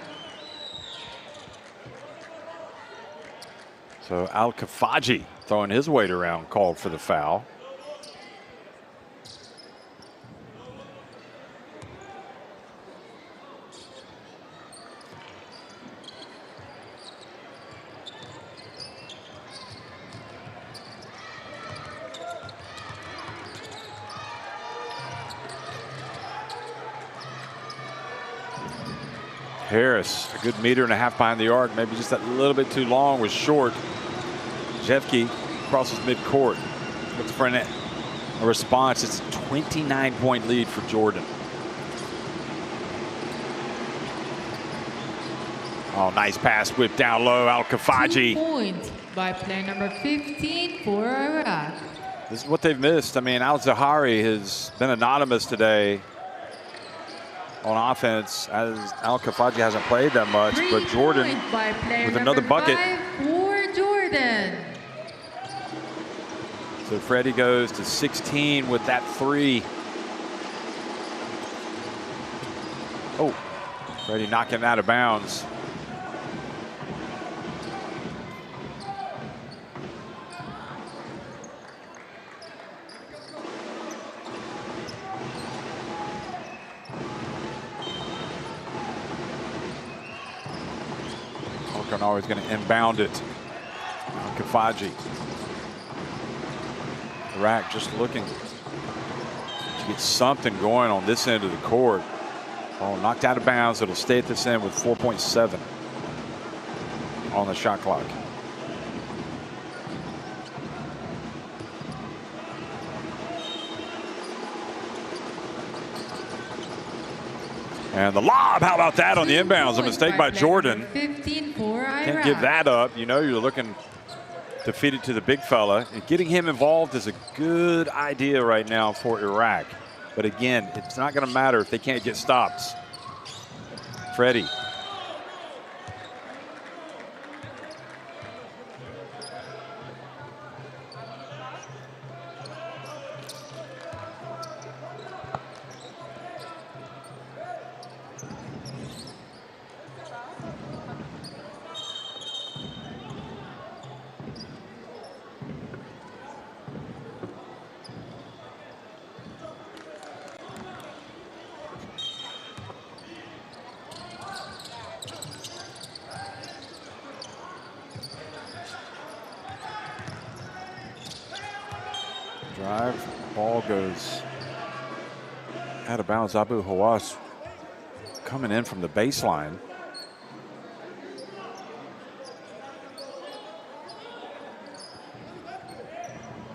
So Al-Kafaji throwing his weight around, called for the foul. Harris, a good 1.5 meters behind the arc, maybe just a little bit too long, was short. Jeffke crosses midcourt. Looks for a response. It's a 29-point lead for Jordan. Oh, nice pass, whipped down low, Al-Kafaji. 2 points by player number 15 for Iraq. This is what they've missed. I mean, Al-Zahari has been anonymous today on offense, as Al-Kafaji hasn't played that much, but Jordan with another bucket. 5 for Jordan. So Freddie goes to 16 with that 3. Oh, Freddie knocking out of bounds. Always going to inbound it. Kafaji. Iraq just looking to get something going on this end of the court. Oh, knocked out of bounds. It'll stay at this end with 4.7 on the shot clock. And the lob, how about that on the inbounds? A mistake by Jordan. 15 for Iraq. Can't give that up. You know you're looking to feed it to the big fella. And getting him involved is a good idea right now for Iraq. But again, it's not going to matter if they can't get stops. Freddie. Drive, ball goes out of bounds. Abu Hawass coming in from the baseline.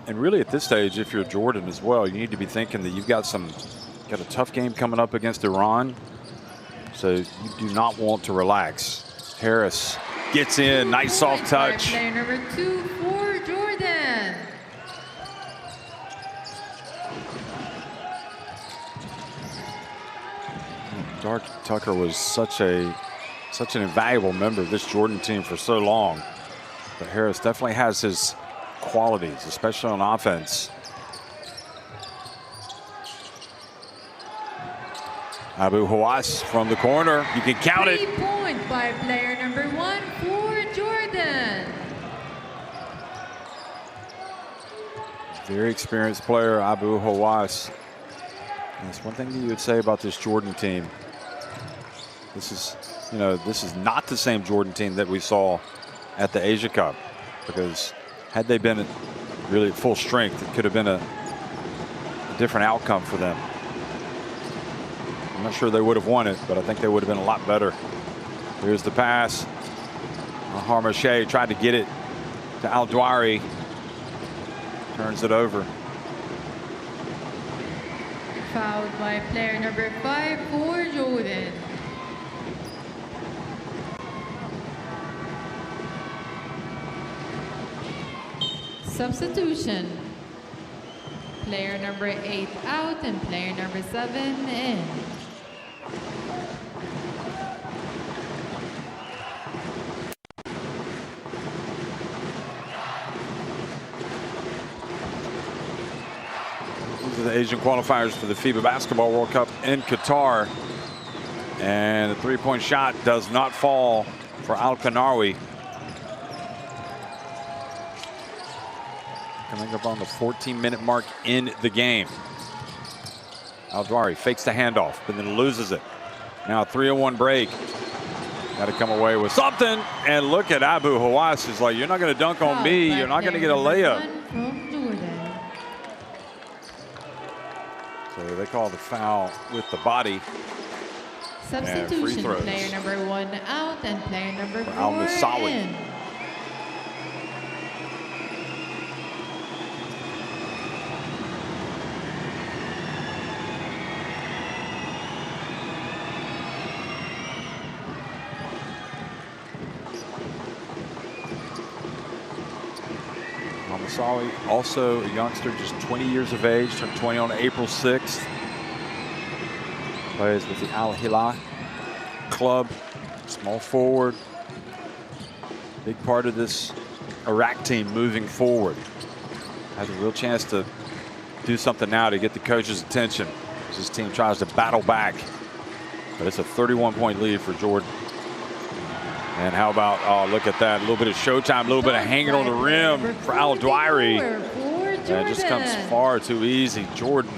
And really at this stage, if you're Jordan as well, you need to be thinking that you've got a tough game coming up against Iran. So you do not want to relax. Harris gets in, nice soft touch. Player number 2 for Jordan. Tucker was such an invaluable member of this Jordan team for so long. But Harris definitely has his qualities, especially on offense. Abu Hawass from the corner. You can count it. 3 points by player number 1 for Jordan. Very experienced player, Abu Hawass. That's one thing that you would say about this Jordan team. This is not the same Jordan team that we saw at the Asia Cup, because had they been really at full strength, it could have been a different outcome for them. I'm not sure they would have won it, but I think they would have been a lot better. Here's the pass. Harmache tried to get it to Al-Dwari. Turns it over. Fouled by player number 5 for Jordan. Substitution. Player number 8 out and player number 7 in. These are the Asian qualifiers for the FIBA Basketball World Cup in Qatar. And the three-point shot does not fall for Al-Qanawi. Coming up on the 14-minute mark in the game. Al-Dwari fakes the handoff, but then loses it. Now a 3-on-1 break. Got to come away with something. And look at Abu Hawass. He's like, you're not going to dunk on me. You're not going to get a layup. So they call the foul with the body. Substitution. Player number 1 out and player number 4 Al-Musawi. in. Al-Musawi, also a youngster, just 20 years of age, turned 20 on April 6th. Plays with the Al-Hilal club, small forward. Big part of this Iraq team moving forward. Has a real chance to do something now to get the coach's attention as this team tries to battle back. But it's a 31-point lead for Jordan. And how about, oh, look at that. A little bit of showtime, a little bit of hanging on the rim for Al-Dwari. And it just comes far too easy. Jordan,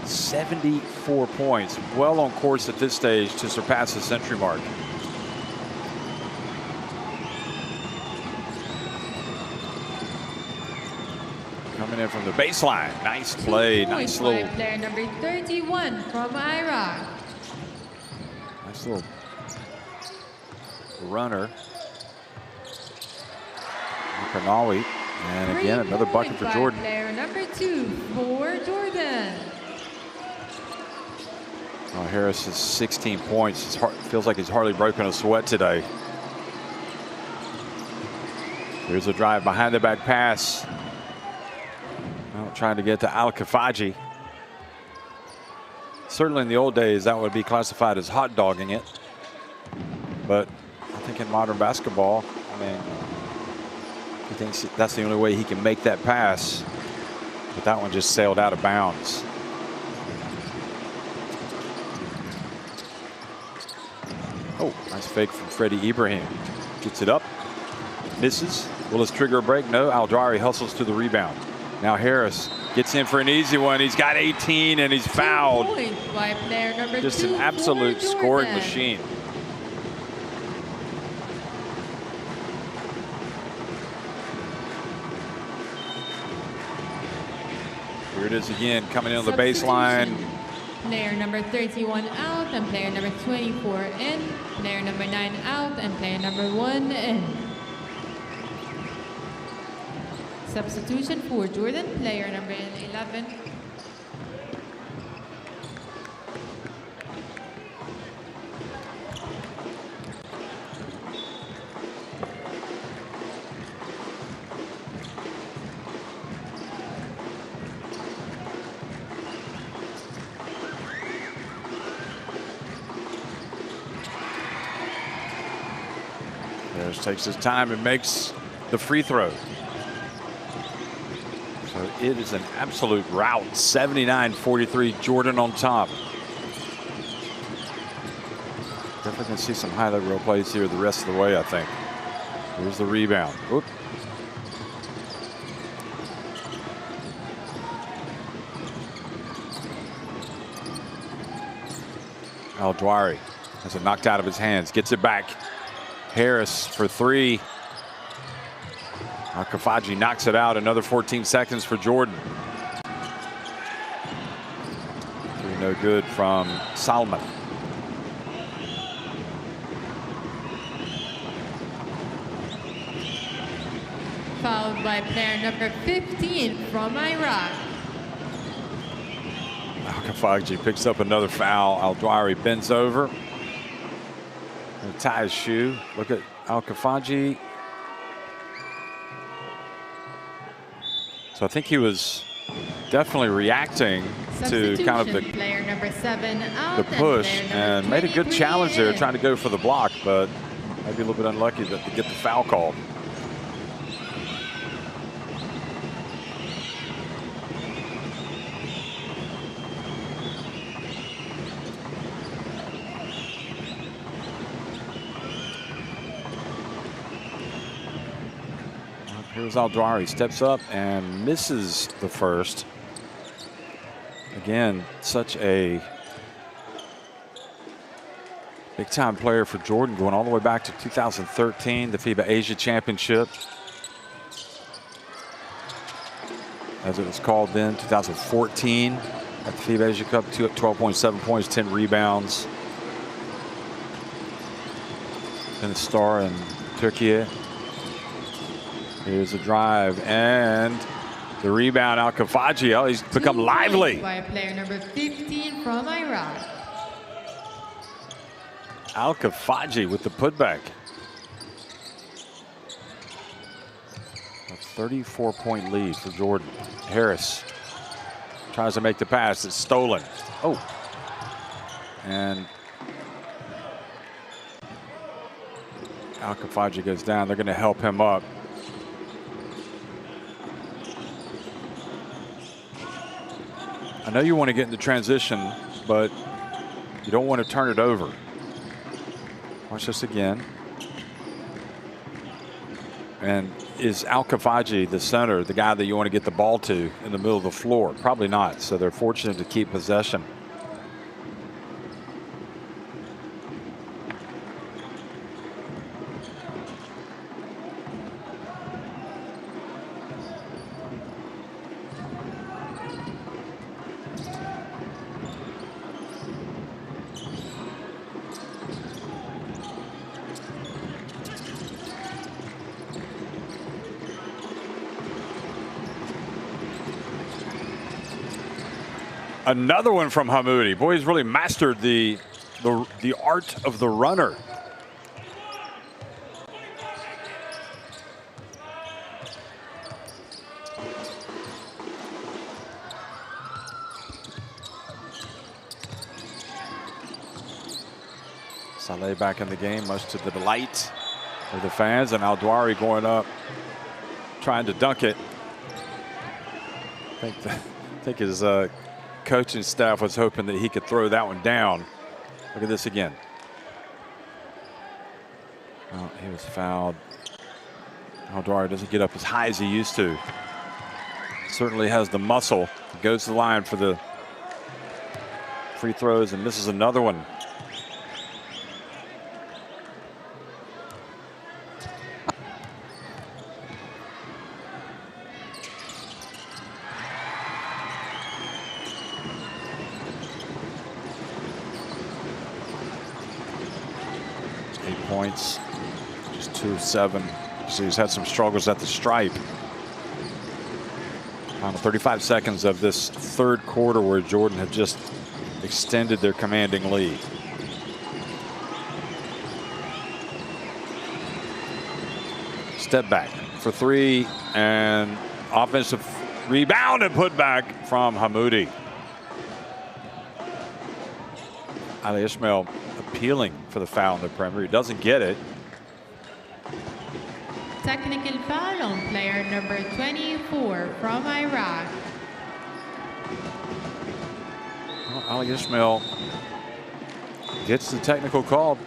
74 points. Well on course at this stage to surpass the century mark. Coming in from the baseline. Nice play. Nice little. Player number 31 from Iraq. Nice little runner. Al-Qanawi. And again, another bucket for Jordan. Player number 2 for Jordan. Oh, Harris is 16 points. Feels like he's hardly broken a sweat today. Here's a drive behind the back pass. Well, trying to get to Al-Kafaji. Certainly in the old days, that would be classified as hot dogging it. But I think in modern basketball, I mean, he thinks that's the only way he can make that pass. But that one just sailed out of bounds. Oh, nice fake from Freddie Ibrahim. Gets it up, misses. Will this trigger a break? No, Al-Dwari hustles to the rebound. Now Harris gets in for an easy one. He's got 18 and he's fouled. By player number Just 2 an absolute scoring machine. Here it is again, coming in on the baseline. Player number 31 out and player number 24 in. Player number 9 out and player number 1 in. Substitution for Jordan, player number 11. Harris takes his time and makes the free throw. So it is an absolute rout. 79-43, Jordan on top. Definitely going to see some highlight reel plays here the rest of the way, I think. Here's the rebound. Whoop. Al-Dwari has it knocked out of his hands, gets it back. Harris for three. Al-Kafaji knocks it out. Another 14 seconds for Jordan. Three no good from Salman. Fouled by player number 15 from Iraq. Al-Kafaji picks up another foul. Al-Dwari bends over and ties his shoe. Look at Al-Kafaji. So I think he was definitely reacting to kind of player number 7 out, the push and made a good challenge there, in. trying to go for the block, but maybe a little bit unlucky to get the foul call. Here's Al-Dwari, steps up and misses the first. Again, such a big-time player for Jordan, going all the way back to 2013, the FIBA Asia Championship, as it was called then, 2014 at the FIBA Asia Cup, 12.7 points, 10 rebounds. Been a star in Turkey. Here's a drive and the rebound. Al-Kafaji, oh, he's become lively. By player number 15 from Iraq. Al-Kafaji with the putback. A 34-point lead for Jordan. Harris tries to make the pass. It's stolen. Oh. And Al-Kafaji goes down. They're going to help him up. I know you want to get into transition, but you don't want to turn it over. Watch this again. And is Al-Kafaji the center, the guy that you want to get the ball to in the middle of the floor? Probably not. So they're fortunate to keep possession. Another one from Hamoudi. Boy, he's really mastered the art of the runner. Saleh back in the game, much to the delight of the fans, and Al-Dwari going up, trying to dunk it. I think his coaching staff was hoping that he could throw that one down. Look at this again. Well, he was fouled. Al-Dwari doesn't get up as high as he used to. Certainly has the muscle. Goes to the line for the free throws and misses another one. Points, just 2 of 7. So he's had some struggles at the stripe. Final 35 seconds of this third quarter where Jordan had just extended their commanding lead. Step back for three and offensive rebound and put back from Hamoudi. Ali Ismail appealing for the foul in the perimeter. He doesn't get it. technical foul on player number 24 from Iraq. Well, Ali Ismail gets the technical call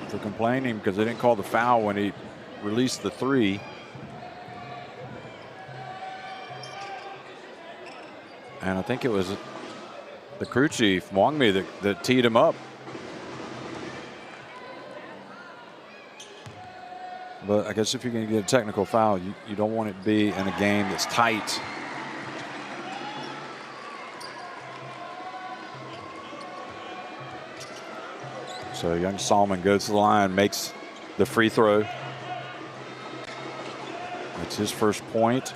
for complaining because they didn't call the foul when he released the three. And I think it was the crew chief, Wangmi, that teed him up. But I guess if you're going to get a technical foul, you don't want it to be in a game that's tight. So young Salman goes to the line, makes the free throw. That's his first point,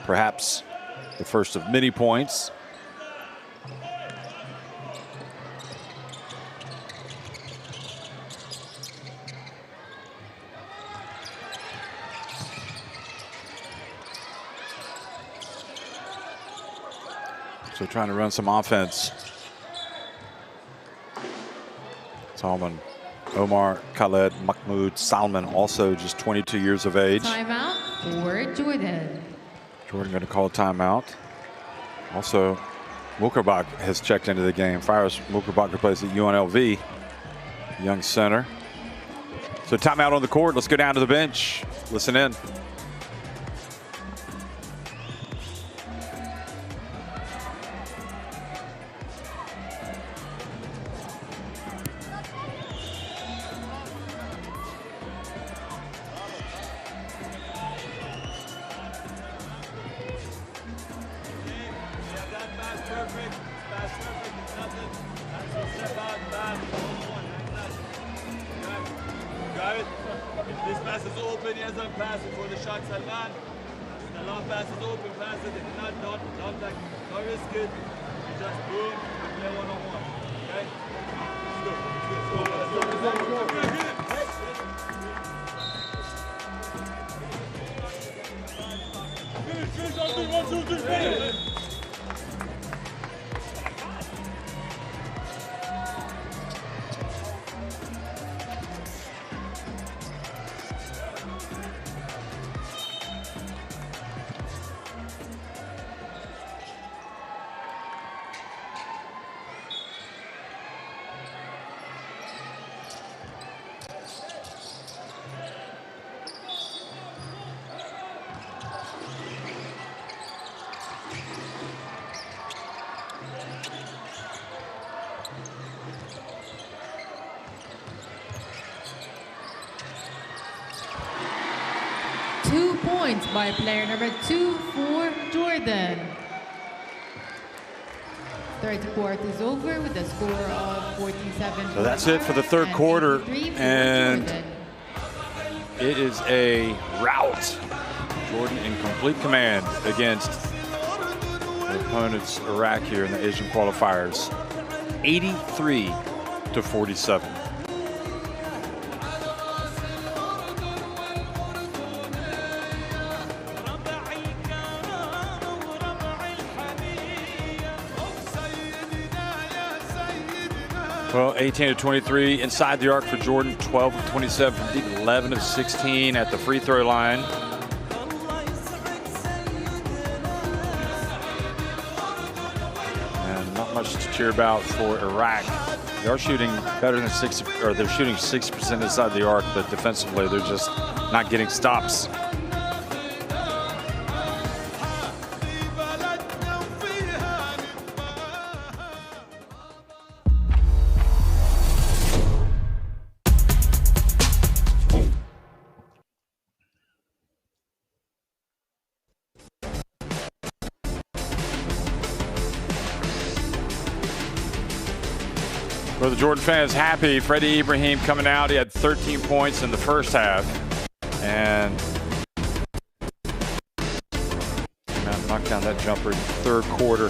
perhaps the first of many points. So trying to run some offense. Salman, Omar Khaled Mahmoud Salman, also just 22 years of age. Timeout for Jordan. Jordan going to call a timeout. Also, Mukerbach has checked into the game. Faris Mukerbach plays at UNLV, young center. So timeout on the court. Let's go down to the bench. Listen in. This pass is open, he hasn't passed it for the shot, Salman. The long pass is open, pass it. If not, don't risk it. You just boom, play one-on-one. Okay? Let's go. Finish. 2 points by player number 2 for Jordan. Third quarter is over with a score of 47. So that's it for the third quarter, and it is a rout. Jordan in complete command against the opponents Iraq here in the Asian qualifiers, 83-47. Well, 18-23 inside the arc for Jordan, 12 of 27 from deep, 11 of 16 at the free throw line. And not much to cheer about for Iraq. They are shooting better than they're shooting 6% inside the arc, but defensively they're just not getting stops. Well, the Jordan fans happy. Freddie Ibrahim coming out. He had 13 points in the first half. And knocked down that jumper in the third quarter.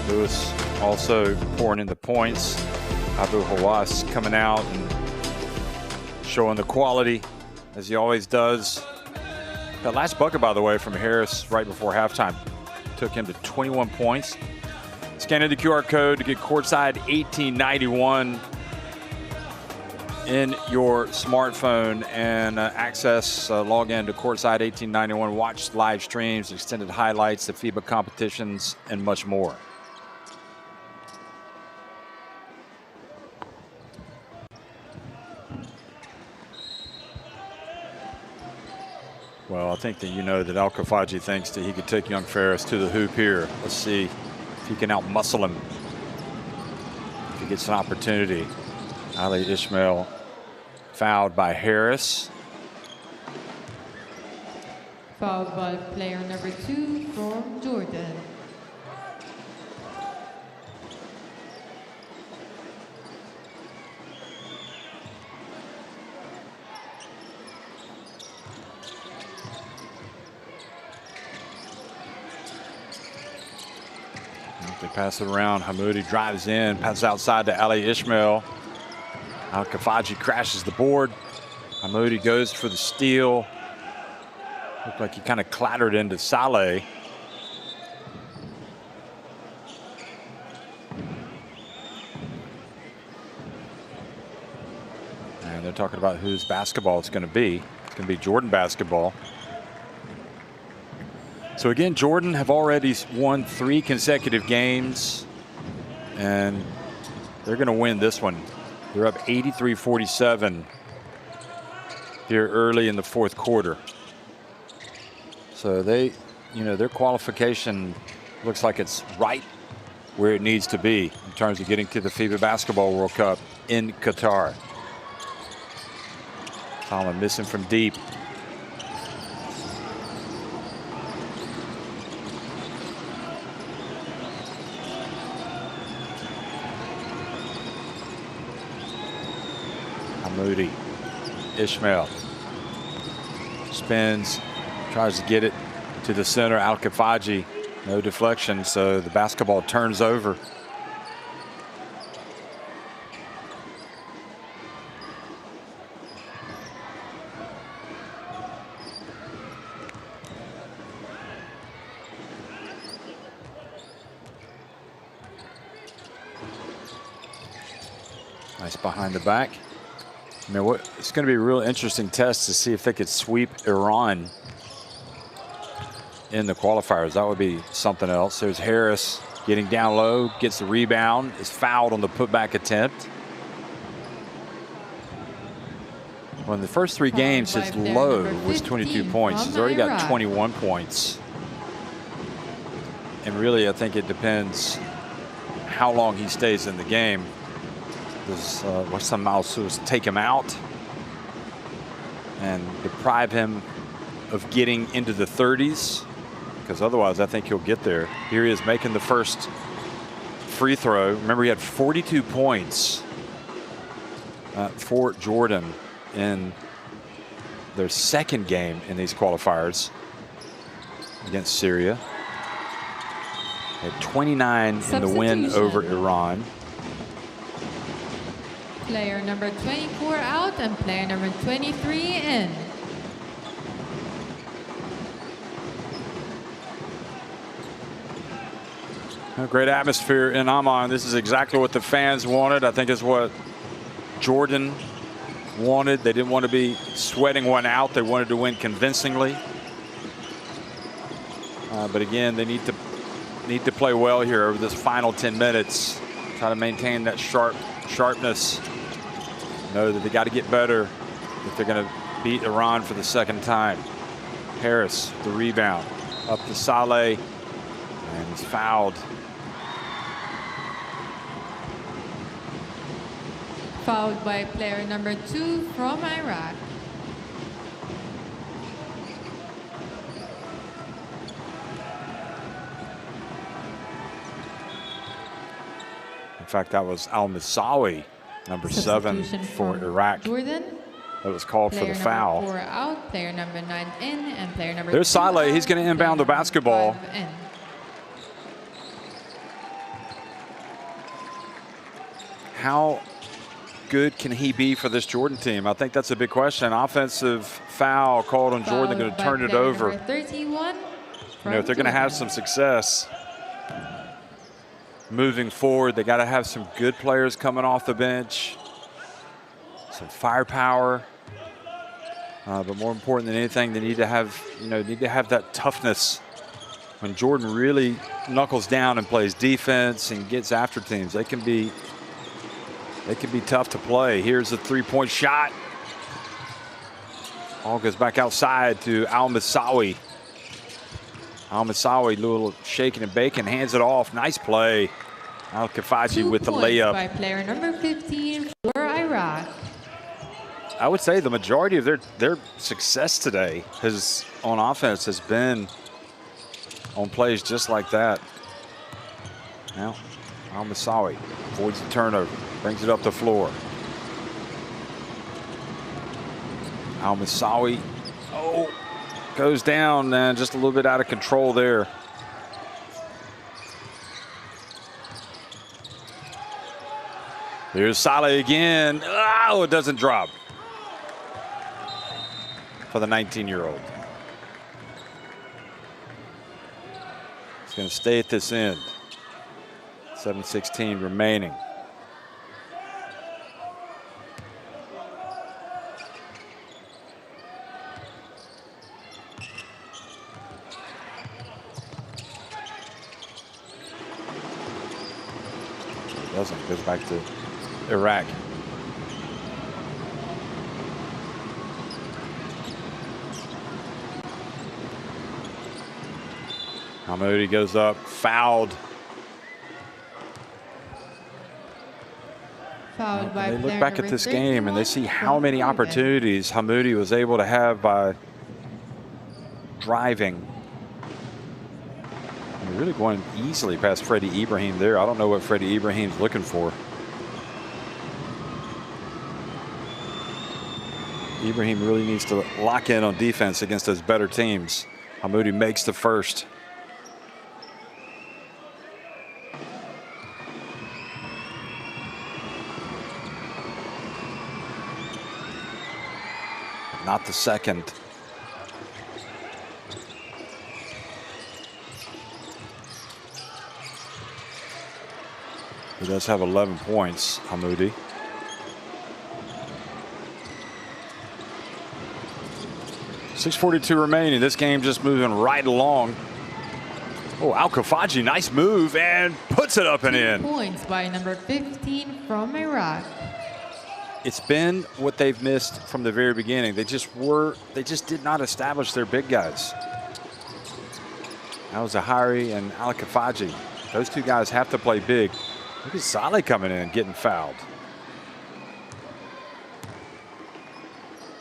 Lewis also pouring in the points. Abu Hawass coming out and showing the quality as he always does. That last bucket, by the way, from Harris right before halftime took him to 21 points. Scan in the QR code to get courtside 1891. in your smartphone and log in to Courtside 1891, watch live streams, extended highlights, the FIBA competitions, and much more. Well, I think that you know that Al Kafaji thinks that he could take young Ferris to the hoop here. Let's see if he can out-muscle him. If he gets an opportunity. Ali Ishmael fouled by Harris. Fouled by player number 2 from Jordan. They pass it around. Hamoudi drives in, passes outside to Ali Ishmael. Al Kafaji crashes the board. Hamoudi goes for the steal. Looked like he kind of clattered into Saleh. And they're talking about whose basketball it's going to be. It's going to be Jordan basketball. So again, Jordan have already won 3 consecutive games, and they're going to win this one. They're up 83-47 here early in the 4th quarter. So they, their qualification looks like it's right where it needs to be in terms of getting to the FIBA Basketball World Cup in Qatar. Solomon missing from deep. Moody, Ishmael spins, tries to get it to the center. Al Kafaji, no deflection, so the basketball turns over. Nice behind the back. I mean, it's going to be a real interesting test to see if they could sweep Iran in the qualifiers. That would be something else. There's Harris getting down low, gets the rebound, is fouled on the putback attempt. Well, in the first 3 games, his low was 22 points. He's already got 21 points. And really, I think it depends how long he stays in the game. Does Wassam Al-Sus take him out and deprive him of getting into the 30s? Because otherwise, I think he'll get there. Here he is making the first free throw. Remember, he had 42 points for Jordan in their 2nd game in these qualifiers against Syria. He had 29 in the win over Iran. Player number 24 out and player number 23 in. A great atmosphere in Amman. This is exactly what the fans wanted. I think it's what Jordan wanted. They didn't want to be sweating one out. They wanted to win convincingly. But again, they need to play well here over this final 10 minutes. Try to maintain that sharpness. Know that they got to get better if they're going to beat Iran for the 2nd time. Harris, the rebound, up to Saleh, and he's fouled. Fouled by player number 2 from Iraq. In fact, that was Al-Misawi, number 7 for Iraq. Jordan. That was called for the foul. Player number 4 out, player number 9 in, and player number There's Saleh. He's going to inbound the basketball. How good can he be for this Jordan team? I think that's a big question. Offensive foul called on Jordan. They're going to turn it over. 31 if they're going to have some success moving forward, they got to have some good players coming off the bench. some firepower. But more important than anything, they need to have, that toughness. When Jordan really knuckles down and plays defense and gets after teams, they can be tough to play. Here's a three-point shot. Ball goes back outside to Al-Masawi. Al-Masawi, little shaking and baking, hands it off. Nice play. Al-Kafaji with the layup. By player number 15 for Iraq. I would say the majority of their success today on offense has been on plays just like that. Now, Al-Masawi avoids the turnover, brings it up the floor. Al-Masawi, goes down and just a little bit out of control there. Here's Saleh again. Oh, it doesn't drop for the 19-year-old. He's going to stay at this end. 7:16 remaining. Doesn't. Goes back to Iraq. Hamoudi goes up, fouled. They look back at this game and they see how many opportunities Hamoudi was able to have by driving. And really going easily past Freddie Ibrahim there. I don't know what Freddie Ibrahim's looking for. Ibrahim really needs to lock in on defense against those better teams. Hamoudi makes the first. Not the second. He does have 11 points, Hamoudi. .642 remaining. This game just moving right along. Oh, Al-Kafaji, nice move, and puts it up and in. Points by number 15 from Iraq. It's been what they've missed from the very beginning. They just did not establish their big guys. Al-Zahari and Al-Kafaji. Those two guys have to play big. Look at Saleh coming in and getting fouled.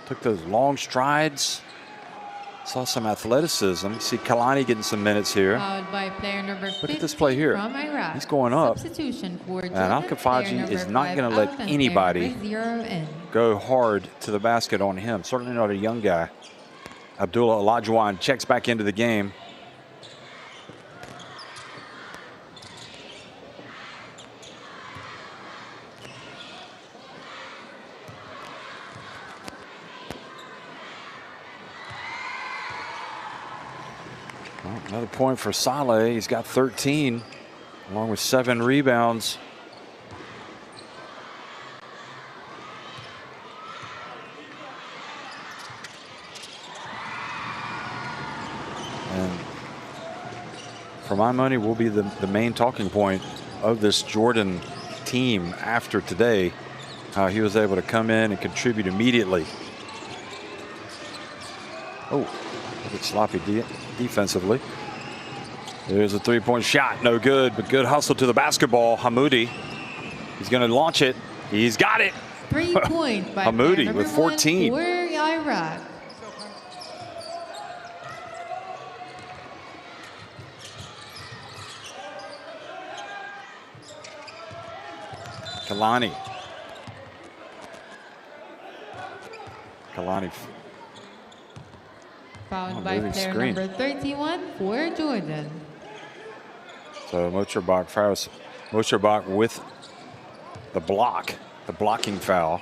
Took those long strides. Saw some athleticism. See Kalani getting some minutes here. Fouled by player number 15. Look at this play here. From Iraq. He's going up. Substitution for And Al-Kafaji is not going to let anybody go hard to the basket on him. Certainly not a young guy. Abdullah Olajuwon checks back into the game. Well, another point for Saleh. He's got 13, along with 7 rebounds. And for my money, will be the main talking point of this Jordan team after today. How he was able to come in and contribute immediately. Oh, a bit sloppy defensively. There's a three-point shot, no good, but good hustle to the basketball. Hamoudi, he's going to launch it. He's got it. 3 points by Hamoudi with 14. For Iraq. Kalani. Fouled by player number 31 for Jordan. So Mocherbach with the blocking foul.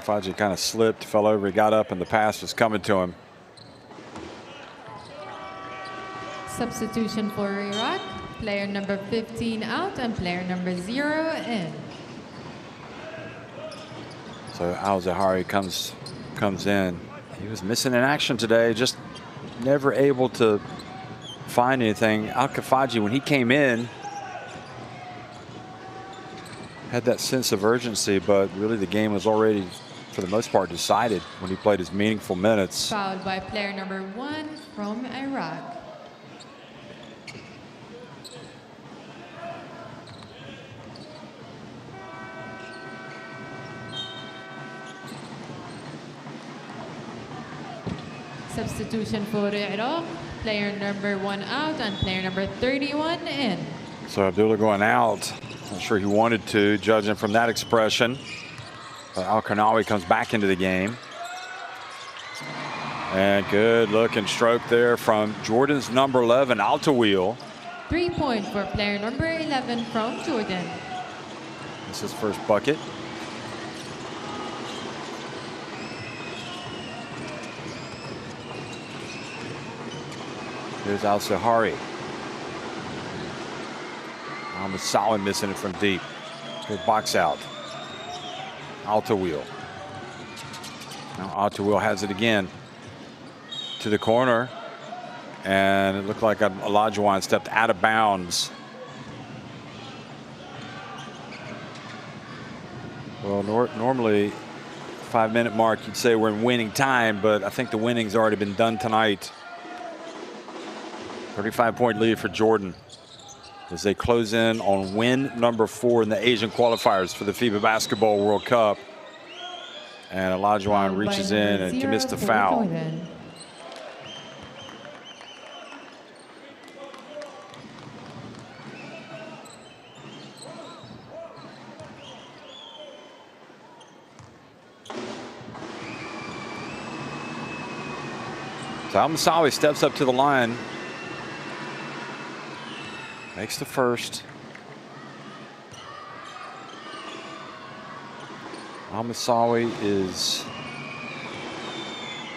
Al-Kafaji kind of slipped, fell over, he got up, and the pass was coming to him. Substitution for Iraq. Player number 15 out and player number 0 in. So Al-Zahari comes in. He was missing in action today, just never able to find anything. Al-Kafaji, when he came in, had that sense of urgency, but really the game was already, for the most part, decided when he played his meaningful minutes. Fouled by player number 1 from Iraq. Substitution for Iraq. Player number 1 out and player number 31 in. So Abdullah going out. Not sure he wanted to, judging from that expression. Al-Karnawi comes back into the game. And good looking stroke there from Jordan's number 11, Altawil. 3-point for player number 11 from Jordan. This is his first bucket. Here's Al-Zahari. Solid missing it from deep. Good box out. Altawil. Now Altawil has it again to the corner. And it looked like Olajuwon stepped out of bounds. Well, normally 5-minute mark, you'd say we're in winning time, but I think the winning's already been done tonight. 35-point lead for Jordan as they close in on win number 4 in the Asian qualifiers for the FIBA Basketball World Cup. And Olajuwon reaches in and commits the foul. So Al-Musawi steps up to the line. Makes the first. Al-Musawi is,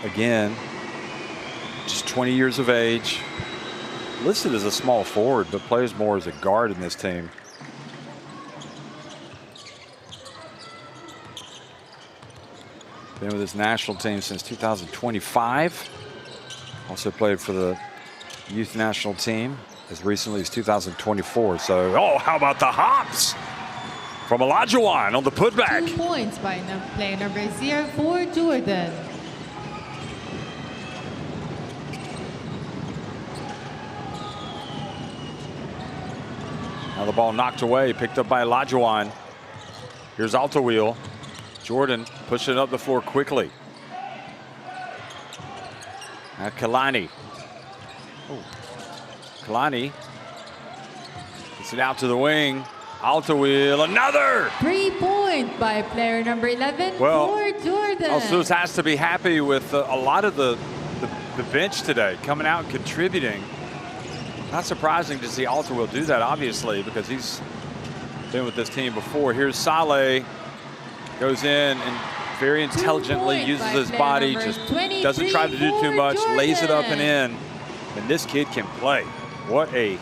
again, just 20 years of age. Listed as a small forward, but plays more as a guard in this team. Been with his national team since 2025. Also played for the youth national team as recently as 2024. So, oh, how about the hops from Olajuwon on the putback? 2 points by player number 0 for Jordan. Now the ball knocked away, picked up by Olajuwon. Here's Altawil. Jordan pushing it up the floor quickly. Now Kalani. Oh. Kalani gets it out to the wing. Altawil, another! 3-point by player number 11 for Jordan. Also has to be happy with a lot of the bench today, coming out and contributing. Not surprising to see Altawil do that, obviously, because he's been with this team before. Here's Saleh, goes in and very intelligently uses his body, just doesn't try to do too much, lays it up and in. And this kid can play. What a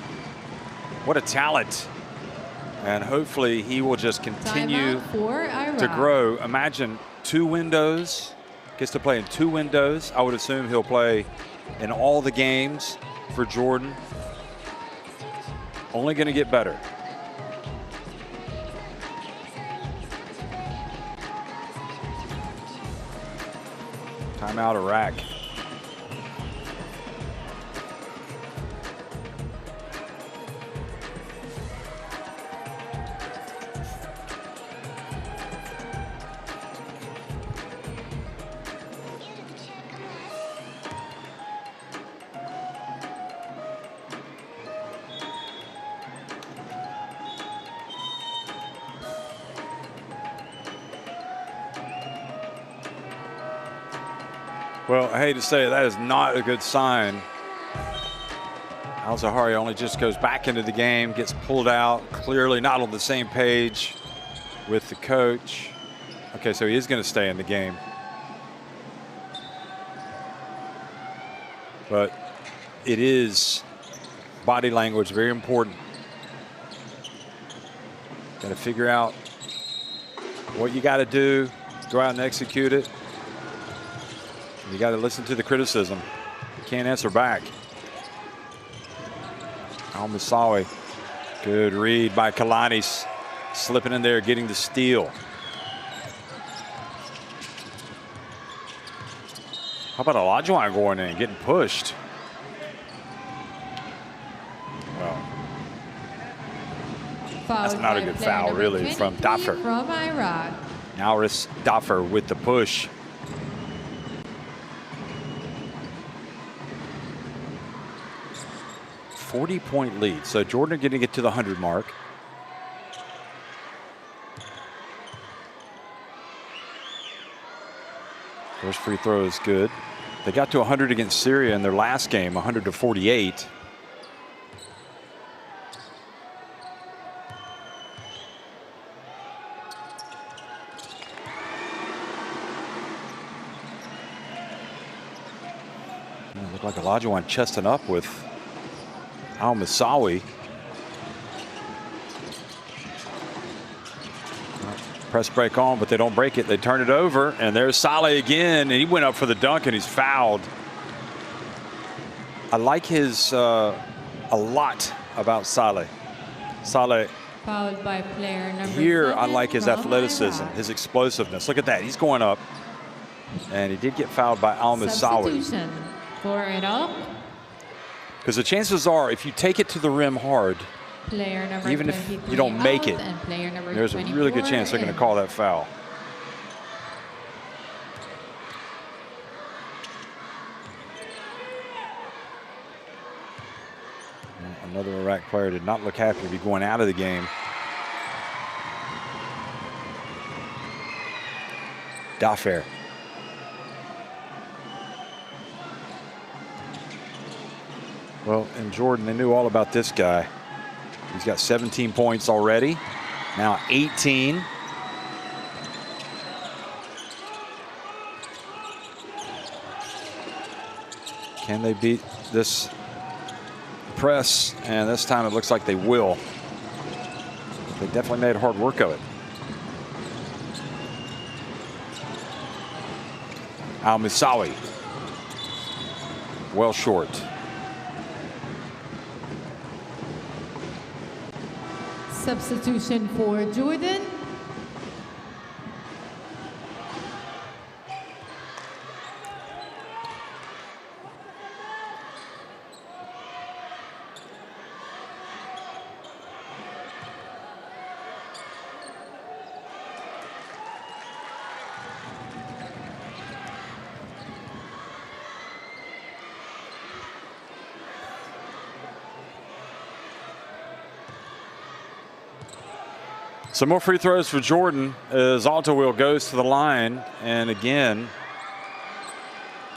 talent. And hopefully he will just continue to grow. Imagine 2 windows, gets to play in 2 windows. I would assume he'll play in all the games for Jordan. Only going to get better. Timeout Iraq. Well, I hate to say it, that is not a good sign. Al-Zahari only just goes back into the game, gets pulled out, clearly not on the same page with the coach. Okay, so he is going to stay in the game. But it is body language, very important. Got to figure out what you got to do, go out and execute it. You got to listen to the criticism. You can't answer back. Al-Musawi, good read by Kalanis, slipping in there, getting the steal. How about Olajuwon going in, getting pushed? Well, that's not a good foul, really, from Daffer. From Iraq. Nauris Daffer with the push. .40 lead. So Jordan getting it to the 100 mark. First free throw is good. They got to 100 against Syria in their last game, 100-48. Looked like Olajuwon chesting up with Al-Musawi. Press break on, but they don't break it. They turn it over, and there's Saleh again, and he went up for the dunk, and he's fouled. I like his a lot about Saleh. Saleh. Fouled by player number Here, 7 I like his from athleticism, Iraq. his explosiveness. Look at that. He's going up, and he did get fouled by Al-Musawi. Substitution for Iraq. Because the chances are, if you take it to the rim hard, Player number even if 23 you don't make out, it, and player number there's a really good 24 chance they're going in. to call that foul. Another Iraq player did not look happy to be going out of the game. Daffer. Well, in Jordan, they knew all about this guy. He's got 17 points already. Now 18. Can they beat this press? And this time it looks like they will. They definitely made hard work of it. Al-Musawi. Well short. Substitution for Jordan. Some more free throws for Jordan as Altawil goes to the line. And again,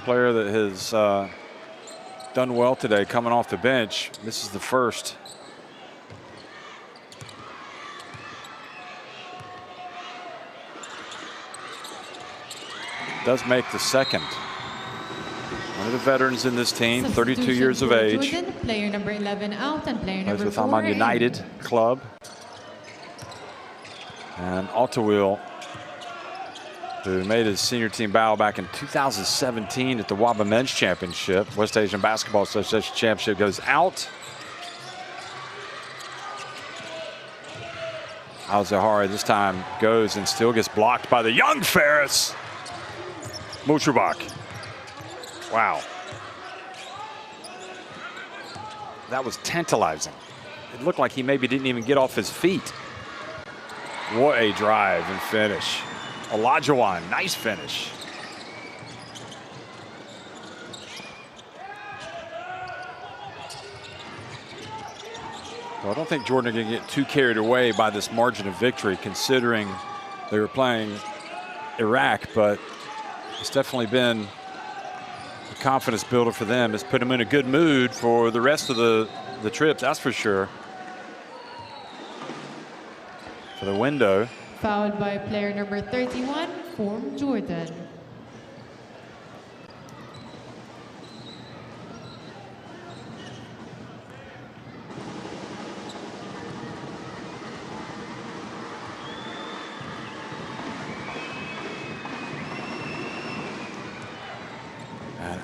player that has done well today coming off the bench. This is the first. Does make the second. One of the veterans in this team, 32 years of age. Jordan, player number 11 out, and player Plays number with 4 Amman in. United club. And Altawil, who made his senior team bow back in 2017 at the WABA Men's Championship, West Asian Basketball Association Championship, goes out. Al-Zahari this time goes and still gets blocked by the young Ferris. Mutrubak. Wow. That was tantalizing. It looked like he maybe didn't even get off his feet. What a drive and finish. Olajuwon, nice finish. Well, I don't think Jordan can get too carried away by this margin of victory, considering they were playing Iraq, but it's definitely been a confidence builder for them. It's put them in a good mood for the rest of the trip, that's for sure. For the window, Fouled by player number 31 from Jordan.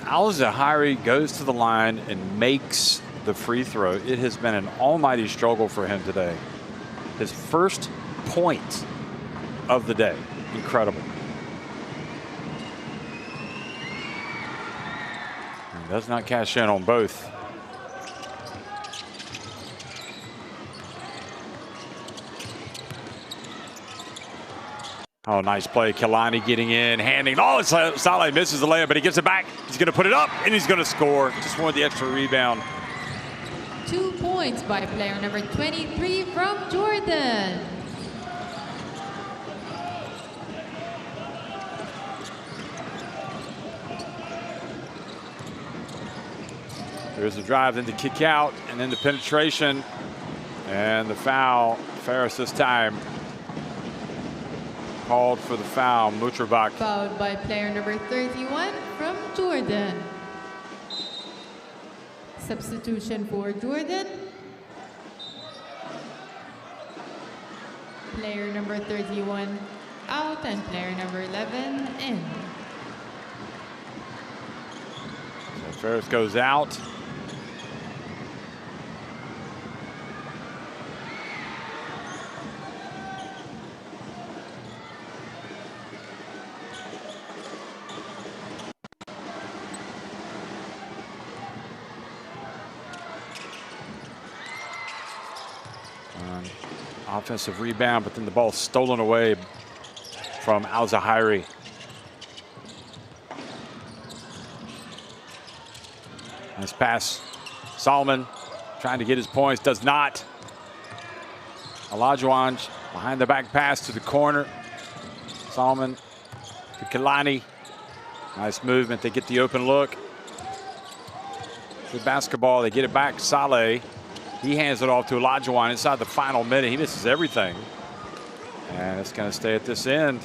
Al-Zahari goes to the line and makes the free throw. It has been an almighty struggle for him today. His first point of the day. Incredible. And does not cash in on both. Oh, nice play. Kalani getting in, handing. Oh, Saleh misses the layup, but he gets it back. He's going to put it up, and he's going to score. Just wanted the extra rebound. 2 points by player number 23 from Jordan. There's the drive, then the kick out, and then the penetration, and the foul. Ferris this time. Called for the foul, Mutrabak. Fouled by player number 31 from Jordan. Substitution for Jordan. Player number 31 out and player number 11 in. So Ferris goes out. Offensive rebound, but then the ball stolen away from Al-Zahari. Nice pass. Solomon trying to get his points, does not. Olajuwon behind the back pass to the corner. Solomon to Kalani. Nice movement. They get the open look. Good basketball. They get it back. Saleh. He hands it off to Olajuwon inside the final minute. He misses everything. And it's going to stay at this end.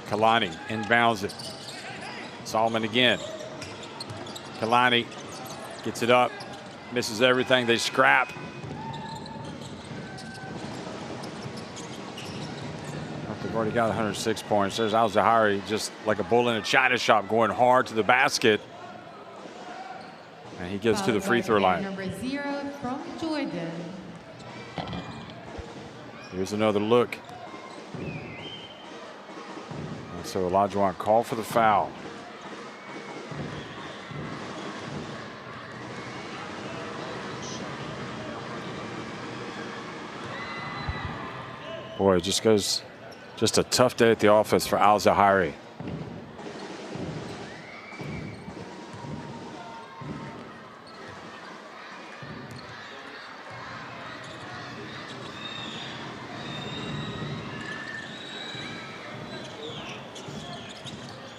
Kalani inbounds it. Solomon again. Kalani gets it up, misses everything. They scrap. They've already got 106 points. There's Al-Zahari just like a bull in a china shop going hard to the basket. And he gets to the free throw line. Number 0 from Jordan. Here's another look. And so Olajuwon called for the foul. Boy, it just a tough day at the office for Al-Zahari.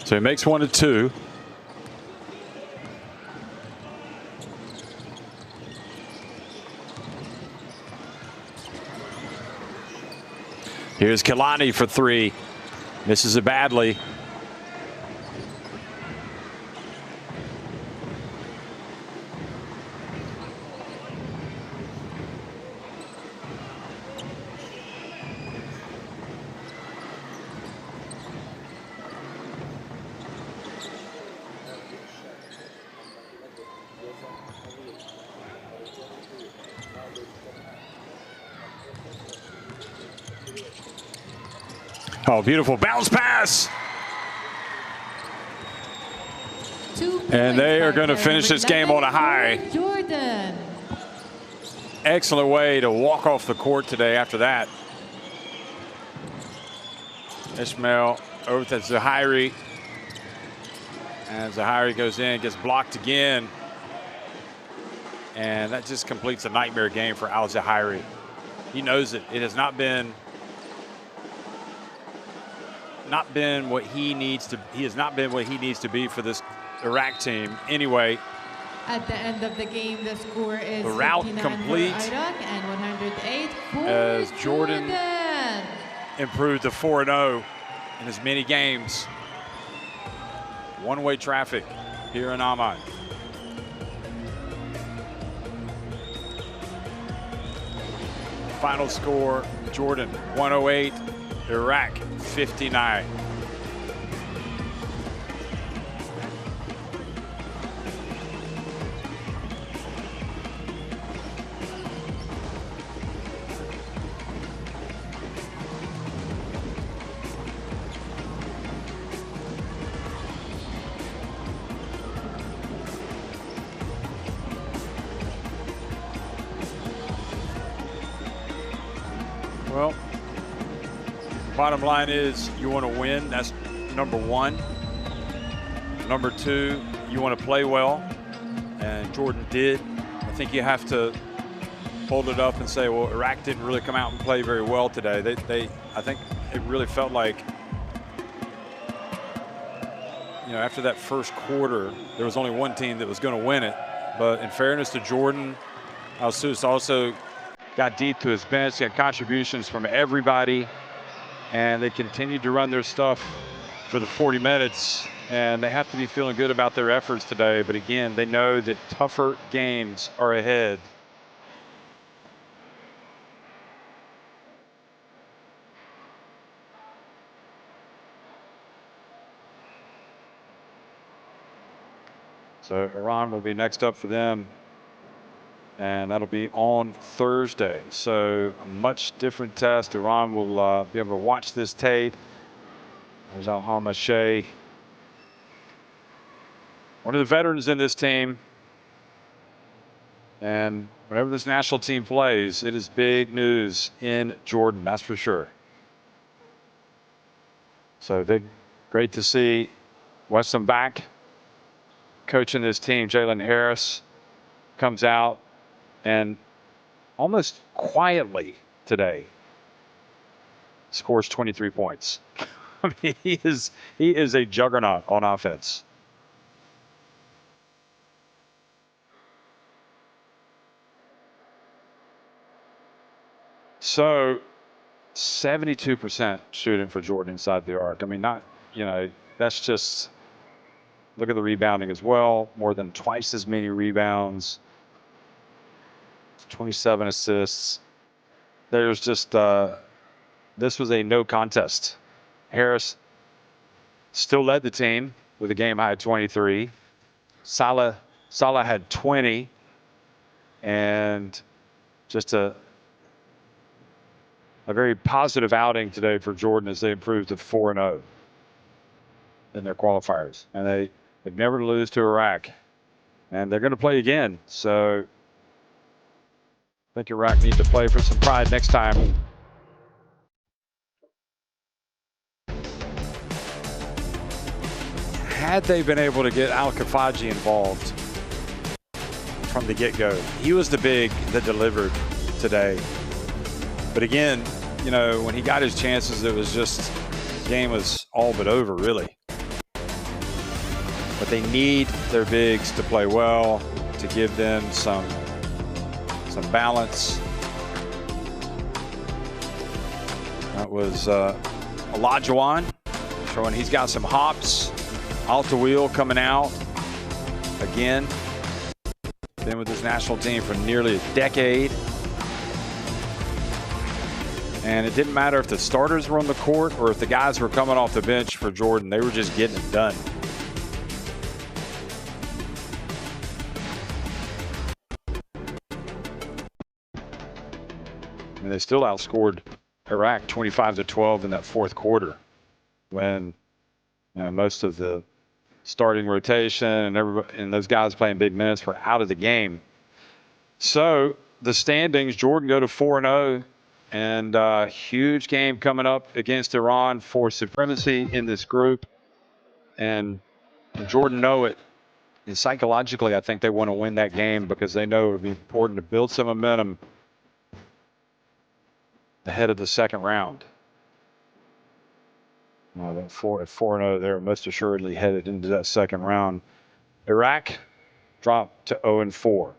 So he makes 1 and 2. Here's Kalani for 3. Misses it badly. Oh, beautiful bounce pass. And they are going to finish this game on a high. Jordan. Excellent way to walk off the court today after that. Ishmael over to Zahari. And Zahari goes in, gets blocked again. And that just completes a nightmare game for Al Zahiri. He knows it. It has not been what he needs to. He has not been what he needs to be for this Iraq team. Anyway, at the end of the game, the score is the route 59 complete for Iraq and 108 for as Jordan improved to 4-0 in as many games. One-way traffic here in Amman. Final score, Jordan 108, Iraq 59. Well, bottom line is you want to win. That's number one. Number two, you want to play well. And Jordan did. I think you have to hold it up and say, well, Iraq didn't really come out and play very well today. I think it really felt like, after that first quarter, there was only one team that was going to win it. But in fairness to Jordan, Al-Sus also got deep to his bench, got contributions from everybody, and they continued to run their stuff for the 40 minutes, and they have to be feeling good about their efforts today. But again, they know that tougher games are ahead. So Iran will be next up for them, and that'll be on Thursday. So a much different test. Iran will be able to watch this tape. There's Al-Hama Shea, one of the veterans in this team. And whenever this national team plays, it is big news in Jordan, that's for sure. So great to see Weston back coaching this team. Jalen Harris comes out and almost quietly today scores 23 points. I mean, he is a juggernaut on offense. So 72% shooting for Jordan inside the arc. I mean, that's just, look at the rebounding as well. More than twice as many rebounds. 27 assists. There's just, this was a no contest. Harris still led the team with a game high 23. Salah had 20, and just a very positive outing today for Jordan as they improved to 4-0 in their qualifiers. And they've never to lose to Iraq, and they're going to play again. So I think Iraq need to play for some pride next time. Had they been able to get Al-Kafaji involved from the get-go, he was the big that delivered today. But again, when he got his chances, it was just, the game was all but over, really. But they need their bigs to play well, to give them some balance. That was Olajuwon showing he's got some hops. Alta Wheel coming out again. Been with his national team for nearly a decade. And it didn't matter if the starters were on the court or if the guys were coming off the bench for Jordan. They were just getting it done. And they still outscored Iraq 25-12 in that fourth quarter, when most of the starting rotation and those guys playing big minutes were out of the game. So the standings, Jordan go to 4-0, and huge game coming up against Iran for supremacy in this group. And Jordan know it. And psychologically, I think they want to win that game because they know it would be important to build some momentum ahead of the second round. At 4-0, they're most assuredly headed into that second round. Iraq dropped to 0-4.